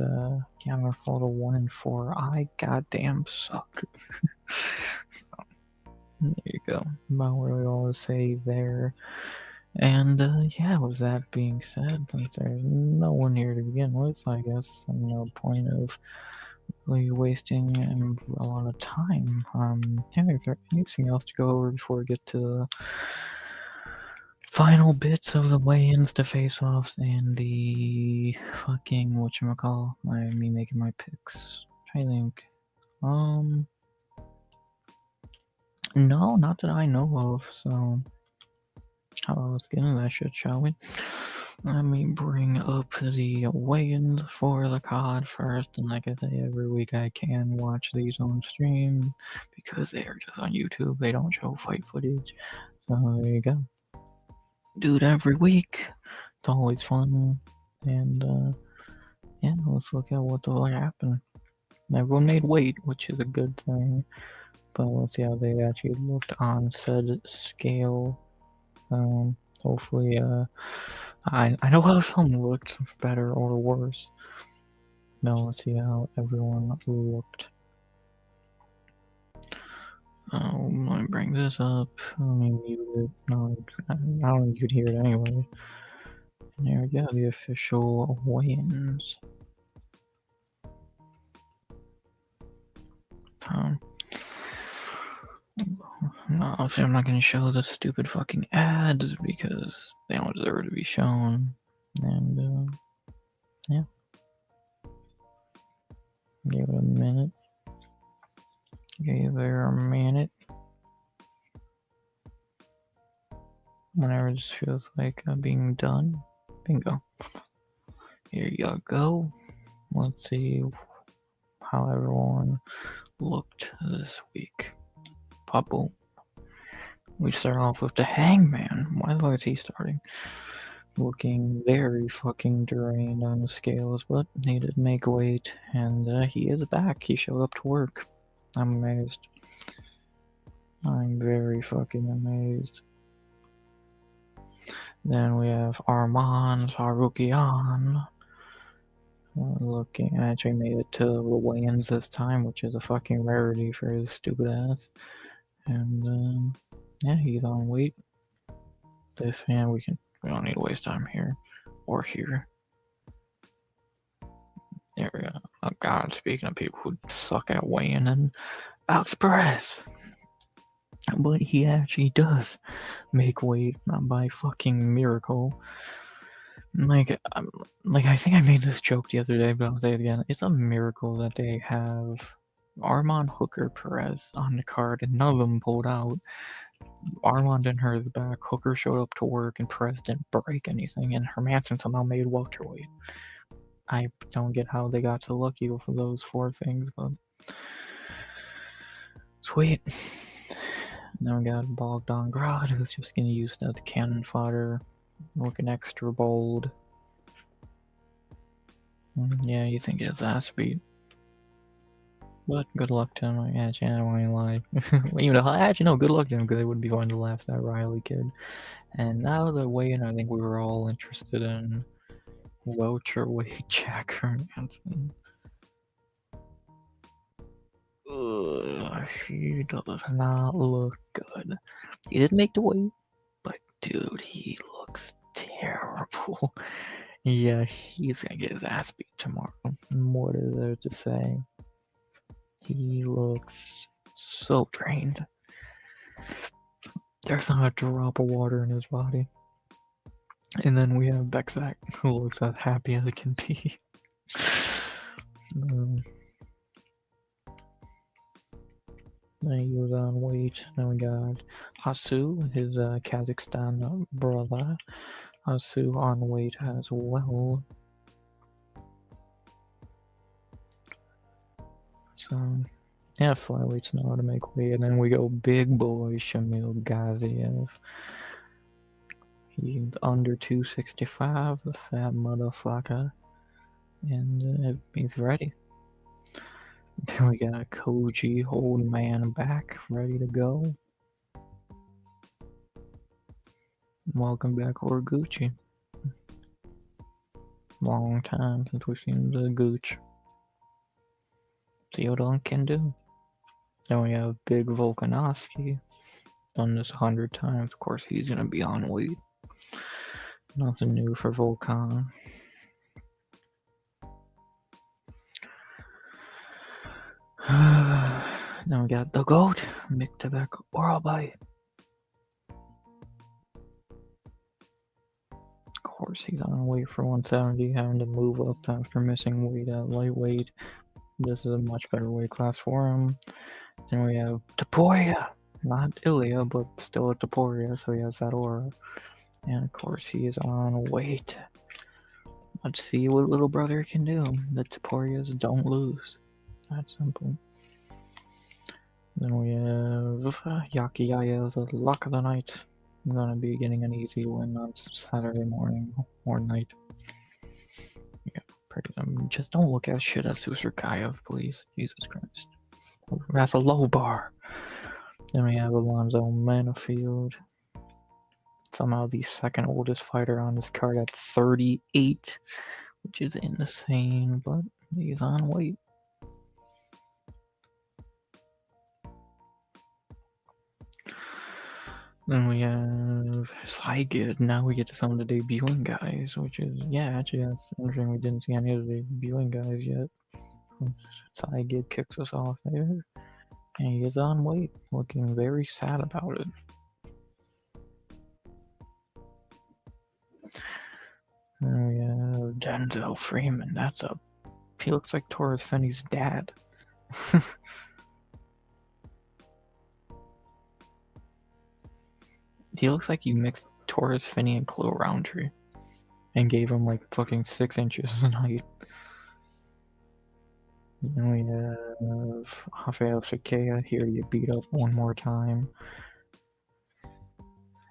yeah, I'm gonna fall to 1-4. I goddamn suck. There you go. Not really all to say there. And yeah, with that being said, since there's no one here to begin with, I guess no point of really wasting a lot of time. Yeah, is there anything else to go over before we get to the final bits of the weigh-ins, the face-offs, and the fucking whatchamacall? Me making my picks. I think. No, not that I know of. So. Let's get into that shit, shall we? Let me bring up the weigh-ins for the COD first, and like I say, every week I can watch these on stream because they are just on YouTube. They don't show fight footage. So there you go. Do it every week. It's always fun. And yeah, let's look at what the fuck happened. Everyone made weight, which is a good thing. But let's see how they actually looked on said scale. Hopefully, I know how some looked better or worse. Now let's see how everyone looked. Let me bring this up. Let me mute it. No, I don't think you'd hear it anyway. And there we go, the official weigh-ins. No, I'm not gonna show the stupid fucking ads because they don't deserve to be shown. And yeah. Give it a minute. Give her a minute. Whenever this feels like being done. Bingo. Here you go. Let's see how everyone looked this week. Pop-boom. We start off with the Hangman. Why the fuck is he starting? Looking very fucking drained on the scales, but he did make weight, and he is back. He showed up to work. I'm amazed. I'm very fucking amazed. Then we have Arman Sarukian. Looking, actually made it to the weigh-ins this time, which is a fucking rarity for his stupid ass. And yeah, he's on weight. We don't need to waste time here or here. There we go. Oh god, speaking of people who suck at weighing in, Alex Perez. But he actually does make weight, not by fucking miracle. Like I think I made this joke the other day, but I'll say it again. It's a miracle that they have Armand Hooker Perez on the card and none of them pulled out. Armand didn't hurt his back, Hooker showed up to work, and Perez didn't break anything, and Hermanson somehow made welterweight. I don't get how they got so lucky for those four things, but sweet. Now we got Bogdan Grad, who's just getting used as cannon fodder, looking extra bold. Yeah, you think his ass beat. But good luck to him. Actually, I don't want to lie. Even though, actually, no, good luck to him because it would be fun to laugh at that Riley kid. And now the weigh-in, I think we were all interested in welterweight Jack Hermanson. He does not look good. He did make the weight, but dude, he looks terrible. Yeah, he's gonna get his ass beat tomorrow. What is there to say? He looks so drained. There's not a drop of water in his body. And then we have Bexac, who looks as happy as it can be. He was on weight. Then we got Hasu, his Kazakhstan brother. Hasu on weight as well. So, yeah, flyweights know how to make weight. And then we go big boy Shamil Gaziev. He's under 265, the fat motherfucker. And he's ready. Then we got Koji, old man, back, ready to go. Welcome back, Horiguchi. Long time since we've seen the Gooch. See what Unk can do. Then we have Big Volkanovski. Done this 100 times. Of course, he's gonna be on weight. Nothing new for Volkan. Then we got the GOAT, Miktabek Oralbay. Of course, he's on weight for 170, having to move up after missing weight at lightweight. This is a much better weight class for him. Then we have Topuria, not Ilya, but still a Topuria, so he has that aura. And of course, he is on weight. Let's see what little brother can do. The Topurias don't lose. That's simple. Then we have Yakiyayev, the luck of the night. I'm gonna be getting an easy win on Saturday morning or night. Yeah, pretty. Just don't look at shit at Susurkayev, please. Jesus Christ. That's a low bar. Then we have Alonzo Manifield. Somehow the second oldest fighter on this card at 38, which is insane, but he's on weight. Then we have Saigon. Now we get to some of the debuting guys, which is, yeah, actually that's interesting. We didn't see any of the debuting guys yet. Saigon kicks us off there. And he is on weight, looking very sad about it. Then we have Denzel Freeman. He looks like Torres Finney's dad. He looks like you mixed Torres Finney and Chloe Roundtree. and gave him like fucking 6 inches in height. Then we have Rafael Sakea here to get beat up one more time.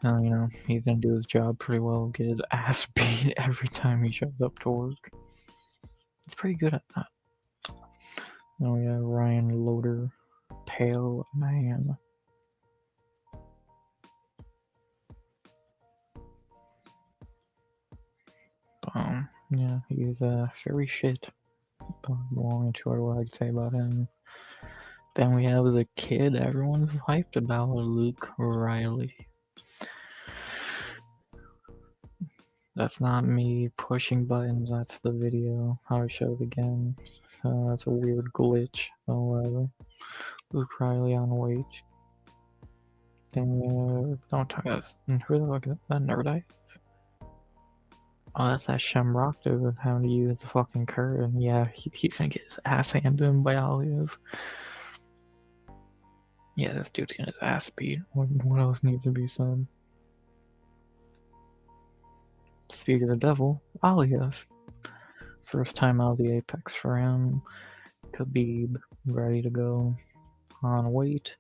You know, he's gonna do his job pretty well, get his ass beat every time he shows up to work. He's pretty good at that. Then we have Ryan Loader, Pale Man. Yeah, he's very shit. Only two what I'd say about him. Then we have the kid everyone's hyped about, Luke Riley. That's not me pushing buttons, that's the video. How I showed again. So that's a weird glitch. Oh, whatever. Luke Riley on weight. Then don't talk about who the fuck is that Nerdite? Oh, that's that Shamrock dude having to use the fucking curtain. Yeah, he's gonna get his ass handed to him by Aliev. Yeah, this dude's getting his ass beat. What else needs to be said? Speak of the devil, Aliev. First time out of the Apex for him. Khabib, ready to go. On weight.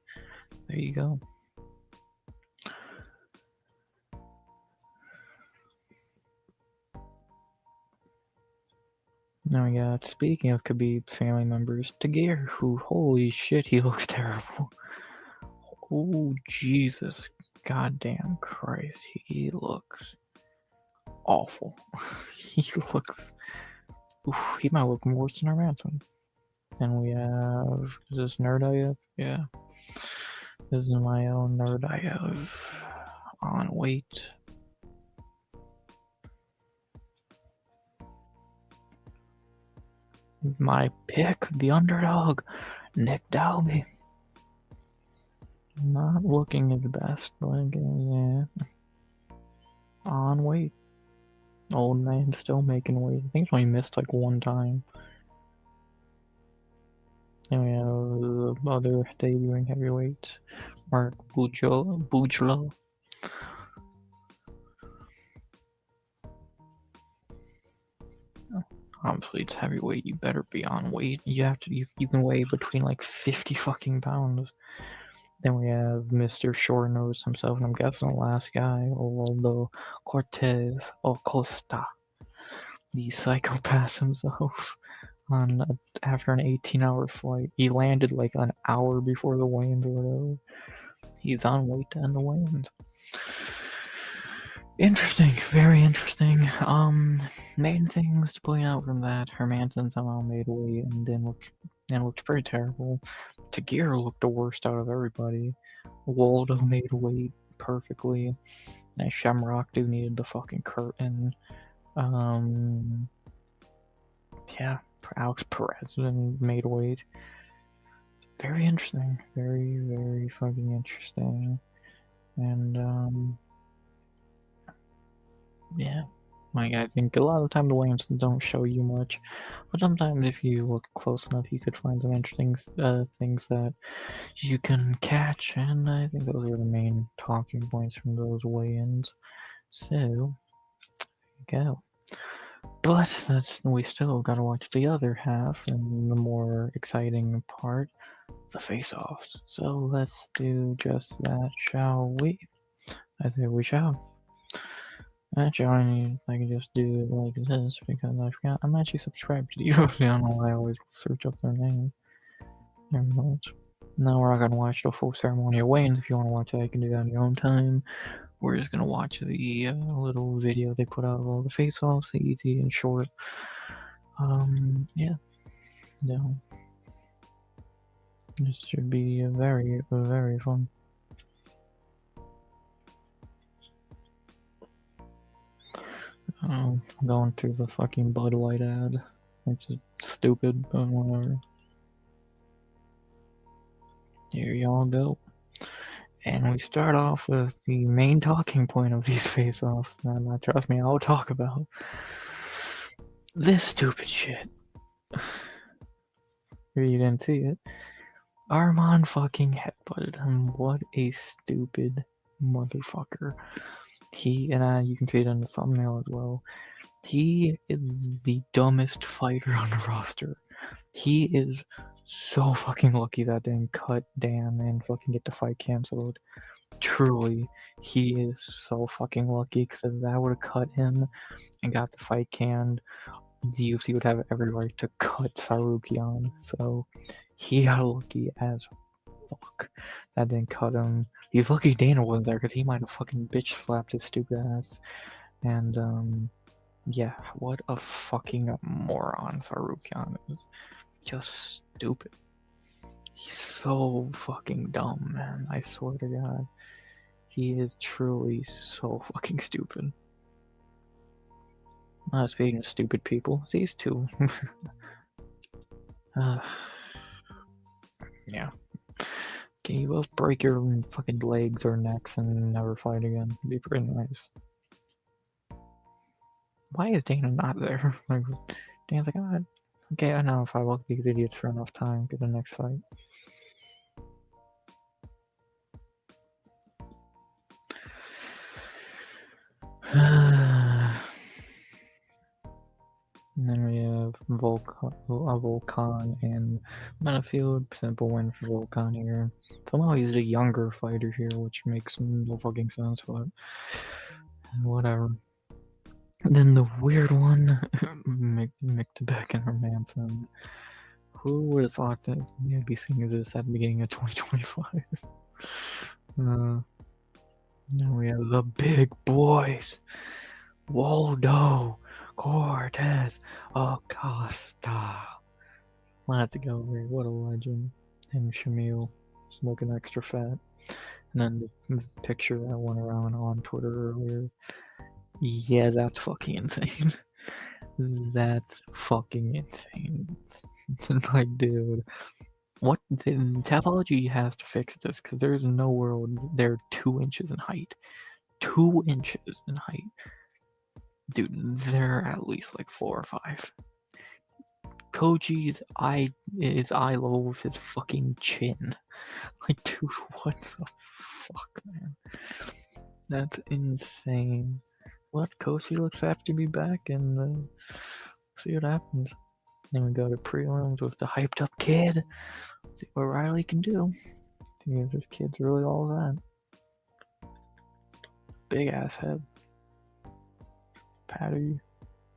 There you go. Now we got, speaking of Khabib's family members, Tagir, who, holy shit, he looks terrible. Oh, Jesus. Goddamn Christ. He looks awful. He looks... Oof, he might look worse than our ransom. And we have... Is this Nerdiev? Yeah. This is my own Nerdiev. On weight. My pick, the underdog, Nick Dalby. Not looking his best, but yeah. On weight. Old man still making weight. I think he's only missed like one time. And we have the other debuting heavyweight, Mark Bujlo. Obviously, it's heavyweight. You better be on weight. You have to. You can weigh between like 50 fucking pounds. Then we have Mr. Short Nose himself, and I'm guessing the last guy, Orlando Cortez Acosta, the psychopath himself. After an 18-hour flight, he landed like an hour before the weigh-ins or whatever. He's on weight to end the weigh-ins. Interesting, very interesting. Main things to point out from that: Hermanson somehow made weight and looked pretty terrible. Tagir looked the worst out of everybody. Waldo made weight perfectly. And Shamrock dude needed the fucking curtain. Yeah, Alex Perez made weight. Very interesting. Very, very fucking interesting. And yeah, like I think a lot of the time the weigh-ins don't show you much, but sometimes if you look close enough, you could find some interesting things that you can catch, and I think those are the main talking points from those weigh-ins. So, there you go. But we still gotta watch the other half and the more exciting part, the face-offs. So let's do just that, shall we? I think we shall. Actually, I can just do it like this because I forgot I'm actually subscribed to the UFC. I don't know why I always search up their name. Never mind. Now we're not gonna watch the full ceremonial weigh-ins. If you want to watch that, you can do that on your own time. We're just gonna watch the little video they put out of all the face-offs, easy and short. Yeah. No. This should be very, very fun. I'm going through the fucking Bud Light ad, which is stupid, but whatever. Here y'all go. And we start off with the main talking point of these face-offs, and trust me, I'll talk about this stupid shit. You didn't see it. Armand fucking headbutted him. What a stupid motherfucker. You can see it in the thumbnail as well. He is the dumbest fighter on the roster. He is so fucking lucky that didn't cut Dan and fucking get the fight canceled. Truly, he is so fucking lucky because if that would have cut him and got the fight canned, the UFC would have every right to cut Sarukian. So he got lucky as fuck. That didn't cut him. He's lucky Dana wasn't there because he might have fucking bitch slapped his stupid ass. And yeah, what a fucking moron Sarukian is. Just stupid. He's so fucking dumb, man. I swear to God. He is truly so fucking stupid. Speaking of stupid people, these two. Yeah. Can you both break your fucking legs or necks and never fight again? It'd be pretty nice. Why is Dana not there? Like, Dana's like, oh, okay, I know if I walk these idiots for enough time, get the next fight. And then we have Volkan and Battlefield. Simple win for Volkan here. Somehow he's a younger fighter here, which makes no fucking sense, but whatever. And then the weird one, Mick and Hermanson. Who would have thought that you'd be seeing this at the beginning of 2025? Now we have the big boys. Waldo, Cortez, Acosta. Let's go, what a legend. And Shamil, smoking extra fat. And then the picture that went around on Twitter earlier. Yeah, that's fucking insane. That's fucking insane. Like, dude, what? The Tapology has to fix this because there's no world they're 2 inches in height. 2 inches in height. Dude, they're at least like 4 or 5. Koji's eye level with his fucking chin. Like, dude, what the fuck, man? That's insane. What? Koji looks have to be back and see what happens. Then we go to prelims with the hyped up kid. See what Riley can do. See if this kid's really all that. Big ass head. Patty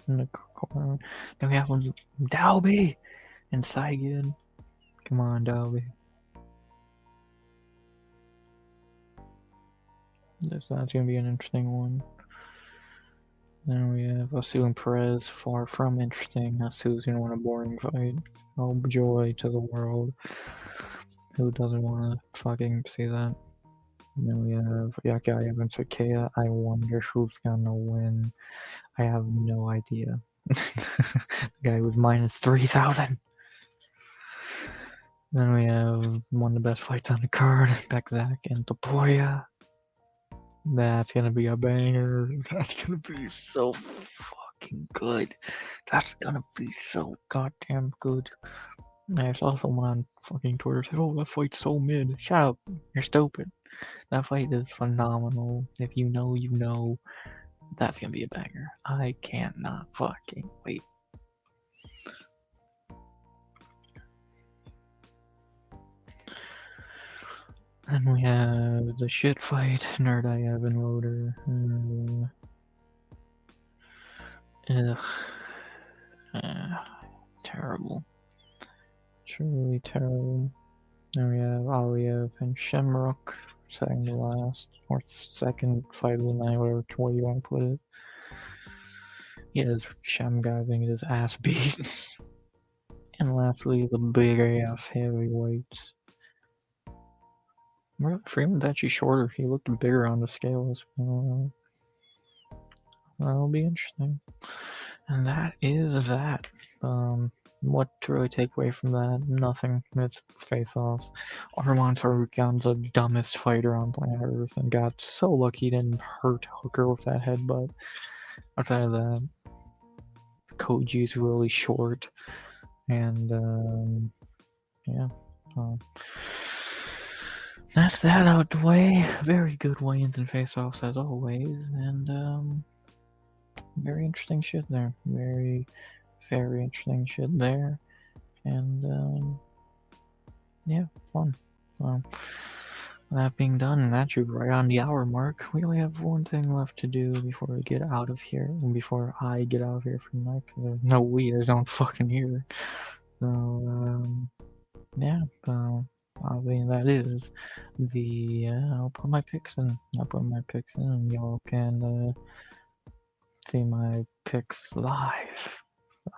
in the corner. Then we have one Dalby and Saigon. Come on, Dalby. That's gonna be an interesting one. Then we have Asu and Perez, far from interesting. Asu's gonna want a boring fight. Oh, joy to the world. Who doesn't want to fucking see that? And then we have Yaki against Sakea. I wonder who's gonna win. I have no idea. The guy was minus 3,000. Then we have one of the best fights on the card, Bekzak and Topuria. That's gonna be a banger. That's gonna be so fucking good. That's gonna be so goddamn good. I saw someone on fucking Twitter say, "Oh, that fight's so mid." Shut up. You're stupid. That fight is phenomenal. If you know, you know. That's gonna be a banger. I cannot fucking wait. Then we have the shit fight, Nerdayev and Loader. Terrible. Truly terrible. Then we have Aliev and Shamrock, second to last, or second fight of the night, whatever way you want to put it. Yeah, this Shem guy getting his ass beat. And lastly, the big ass heavyweights. Freeman's actually shorter. He looked bigger on the scales. That'll be interesting. And that is that. What to really take away from that? Nothing. It's face-offs. Arman Sarukian's the dumbest fighter on planet Earth and got so lucky he didn't hurt Hooker with that headbutt. Outside of that, Koji's really short. And, yeah. That's that out the way. Very good weigh-ins and face-offs as always. And, very interesting shit there. Very, very interesting shit there. And yeah, fun. Well, that being done, that's right on the hour mark. We only have one thing left to do before we get out of here, and before I get out of here for the night, because there's no we, there's no fucking here. So, yeah, I mean, that is the, I'll put my picks in. And y'all can, see my picks live.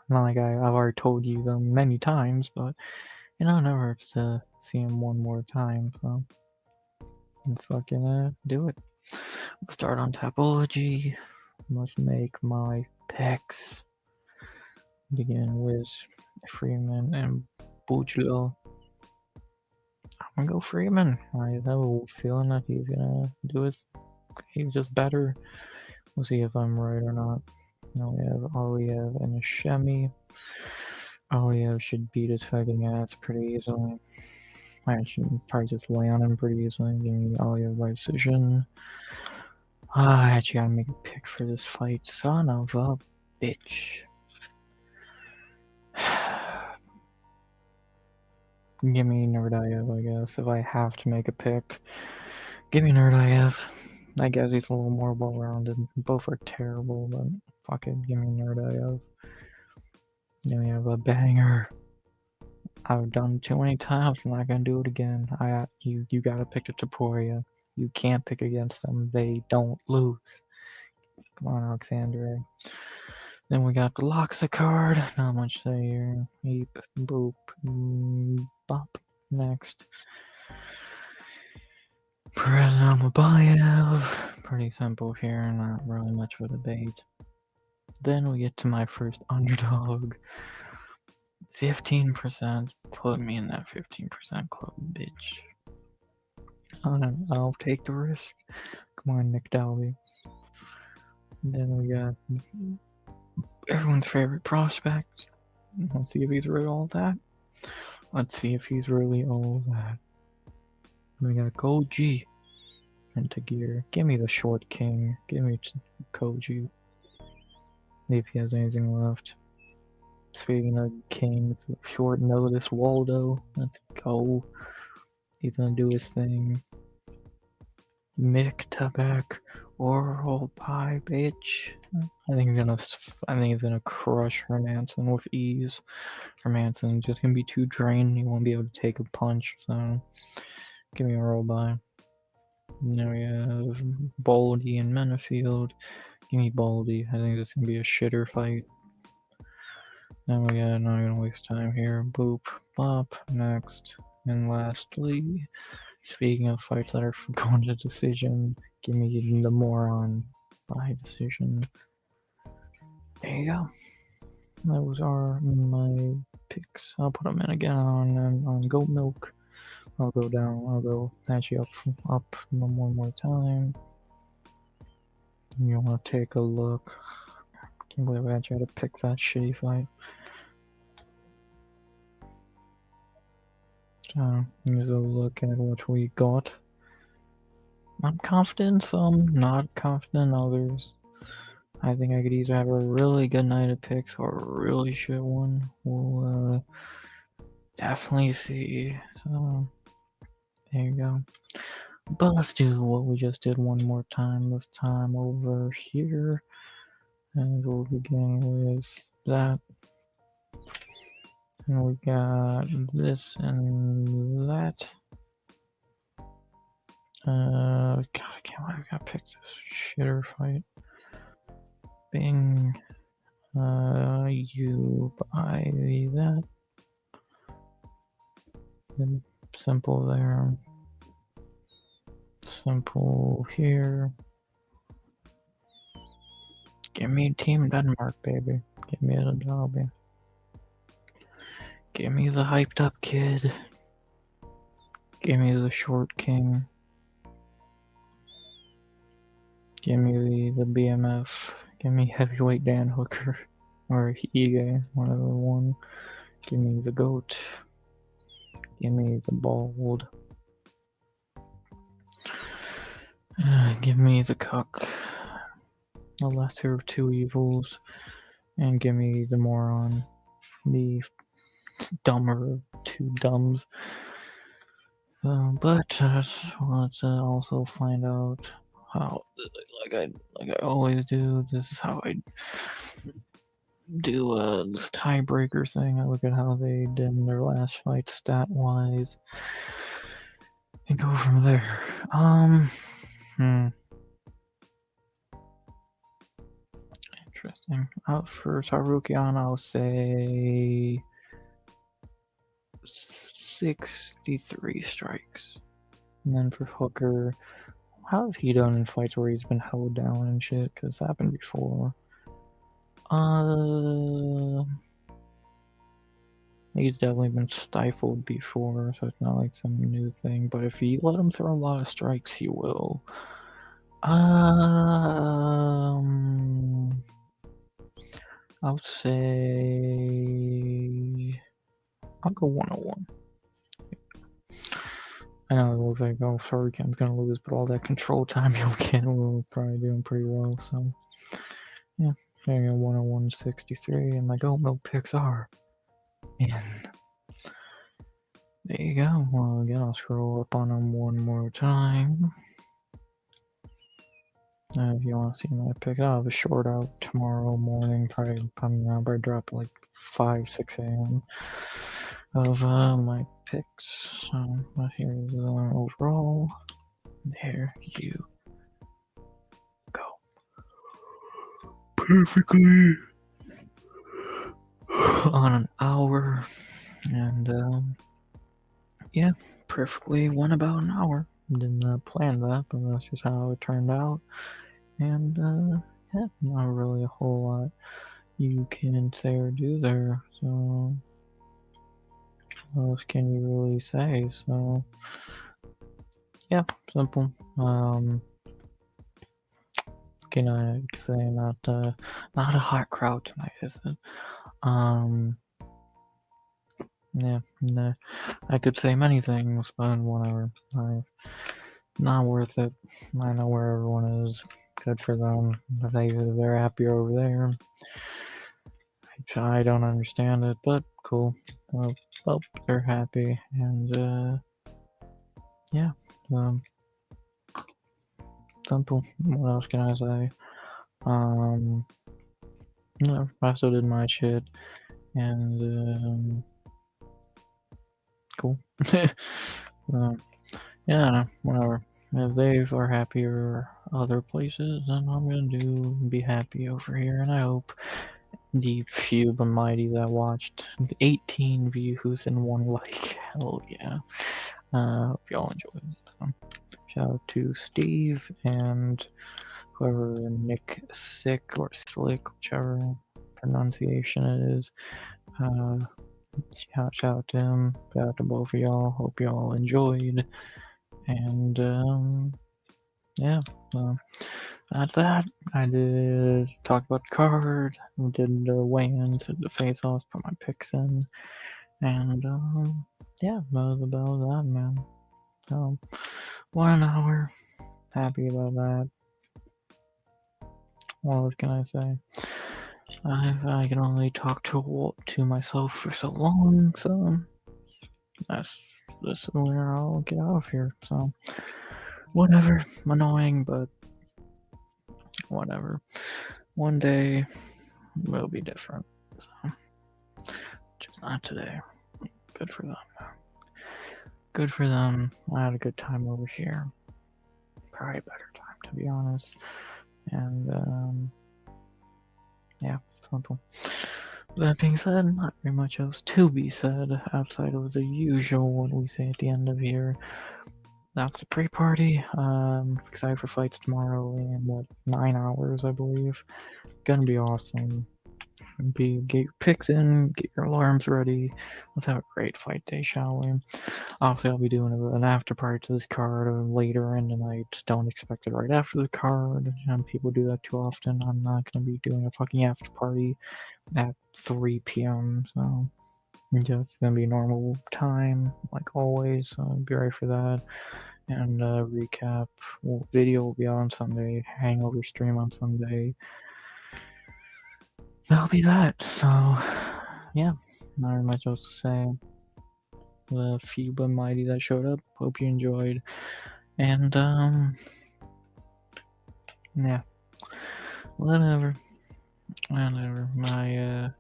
Not like I've already told you them many times, but, never hurts to see them one more time, so, fucking, do it. We'll start on Tapology. Let's make my picks. Begin with Freeman and Bujlo. I'm gonna go Freeman. I have a feeling that he's gonna do it. He's just better. We'll see if I'm right or not. Aliev and Shemi. Aliev should beat his fucking ass pretty easily. I should probably just lay on him pretty easily. Give me Aliev by decision. I actually gotta make a pick for this fight. Son of a bitch. Give me Nurdayev, I guess, if I have to make a pick. Give me Nurdayev. I guess he's a little more well-rounded. Both are terrible, but fuck it, give me Nurdayev. Then we have a banger. I've done too many times, I'm not gonna do it again. You gotta pick a Taporia. You can't pick against them, they don't lose. Come on, Alexandre. Then we got the Loxa card. Not much to say here. Eep, boop, bop. Next. President Mabayev. Pretty simple here, not really much of a debate. Then we get to my first underdog. 15%. Put me in that 15% club, bitch. I'll take the risk. Come on, Nick Dalby. Then we got everyone's favorite prospect. Let's see if he's really all that. Let's see if he's really all that. We got Koji and Tagir. Give me the short king. Give me Koji. If he has anything left. Speaking of kings, short notice, Waldo. Let's go. He's gonna do his thing. Mick Tabak, oral pie, bitch. I think he's gonna crush Hermanson with ease. Hermanson's just gonna be too drained. He won't be able to take a punch. So give me a roll by. Now we have Baldy and Menafield. Give me Baldy. I think this is gonna be a shitter fight. Now we got, not gonna waste time here. Boop, bop, next. And lastly, speaking of fights that are going to decision, give me the moron by decision. There you go. Those are my picks. I'll put them in again on Goat Milk. I'll go down. I'll go actually up one more time. You want to take a look? Can't believe I actually had to pick that shitty fight. So here's a look at what we got. I'm confident in some, not confident in others. I think I could either have a really good night of picks or a really shit one. We'll definitely see. So there you go. But let's do what we just did one more time. This time over here. And we'll begin with that. And we got this and that. God, I can't believe I got picked this shitter fight. Bing. You buy that. And simple there. Simple here. Give me Team Denmark, baby. Give me the Derby. Give me the hyped up kid. Give me the short king. Give me the BMF. Give me heavyweight Dan Hooker. Or Ige, whatever one. Give me the goat. Give me the bald. Give me the cuck. the lesser of two evils, and give me the moron, the dumber of two dumbs. But let's also find out how, like I always do. This is how I do this tiebreaker thing. I look at how they did in their last fight stat wise, and go from there. Interesting. For Sarukian, I'll say 63 strikes. And then for Hooker, how has he done in fights where he's been held down and shit? Because it's happened before. He's definitely been stifled before, so it's not like some new thing. But if you let him throw a lot of strikes, he will. I'll say I'll go 101. I know it looks like Furrycam's gonna lose, but all that control time he'll get will probably doing pretty well. So yeah, there you go, 101.63, and my goat milk picks are in. There you go. Well, again, I'll scroll up on them one more time. If you want to see my pick, I'll have a short out tomorrow morning. Probably drop like 5, 6 a.m. of my picks. So here's overall. There you go. Perfectly on an hour, and yeah, perfectly went about an hour. Didn't plan that, but that's just how it turned out. And yeah, not really a whole lot you can say or do there. So what else can you really say? So yeah, simple. Can I say not a hot crowd tonight, is it? Yeah, nah, I could say many things, but whatever. Not worth it. I know where everyone is. Good for them. They're happy over there. I don't understand it, but cool. Well, they're happy, and yeah. Simple. What else can I say? No, I still did my shit, and cool. Yeah, whatever. If they are happier other places, then I'm gonna be happy over here, and I hope the few but mighty that watched 18 views and 1 like. Hell yeah. Hope y'all enjoyed. Shout out to Steve and whoever Nick Sick or Slick, whichever pronunciation it is. Shout out to him. Shout out to both of y'all. Hope y'all enjoyed. And yeah, that's that. I did talk about the card. We did the weigh-ins, did the face-offs, put my picks in, and yeah, that was about that, man. 1 hour. Happy about that. What else can I say? I can only talk to myself for so long, so this is where I'll get out of here. So whatever, annoying, but whatever. One day will be different. So just not today. Good for them. Good for them. I had a good time over here. Probably a better time, to be honest. And yeah, simple. That being said, not very much else to be said outside of the usual what we say at the end of here. That's the pre-party. Excited for fights tomorrow in 9 hours, I believe. Gonna be awesome. Get your picks in, get your alarms ready. Let's have a great fight day, shall we? Obviously, I'll be doing an after party to this card later in the night. Don't expect it right after the card. People do that too often. I'm not gonna be doing a fucking after party at 3 p.m. So yeah, it's gonna be normal time, like always. So be ready for that. and recap. Video will be out on Sunday. Hangover stream on Sunday. That'll be that. So, yeah, not really much else to say. The few but mighty that showed up. Hope you enjoyed. And yeah, whatever. My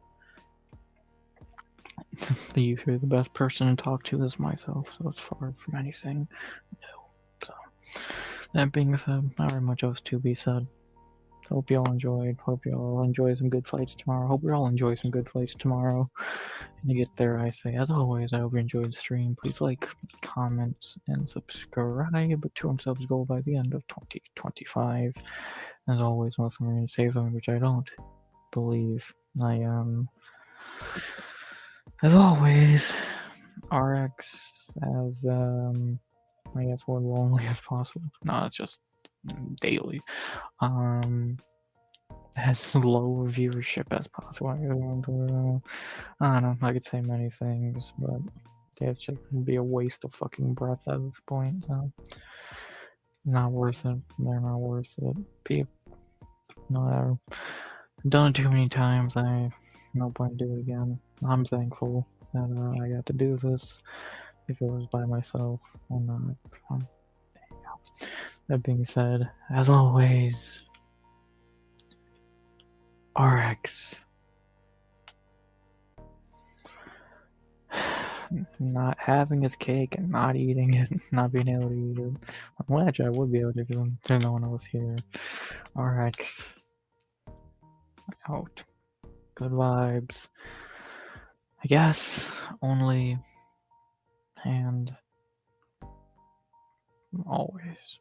usually the best person to talk to is myself, so it's far from anything new. So that being said, not very much else to be said. Hope y'all enjoyed. Hope y'all enjoy some good fights tomorrow. Hope we all enjoy some good fights tomorrow. And to get there, I say, as always, I hope you enjoyed the stream. Please like, comment, and subscribe to 200 subs goal by the end of 2025. As always, unless I'm going to say something which I don't believe I am. As always, RX as I guess more lonely as possible. No, it's just daily. As low viewership as possible. I don't know. I could say many things, but it's just be a waste of fucking breath at this point. So. Not worth it. They're not worth it. I've done it too many times. No point to do it again. I'm thankful that I got to do this. If it was by myself or not. That being said, as always, RX. Not having his cake and not eating it, not being able to eat it. Well, actually, I would be able to because there's no one else here. RX. Out. Good vibes. I guess only and always.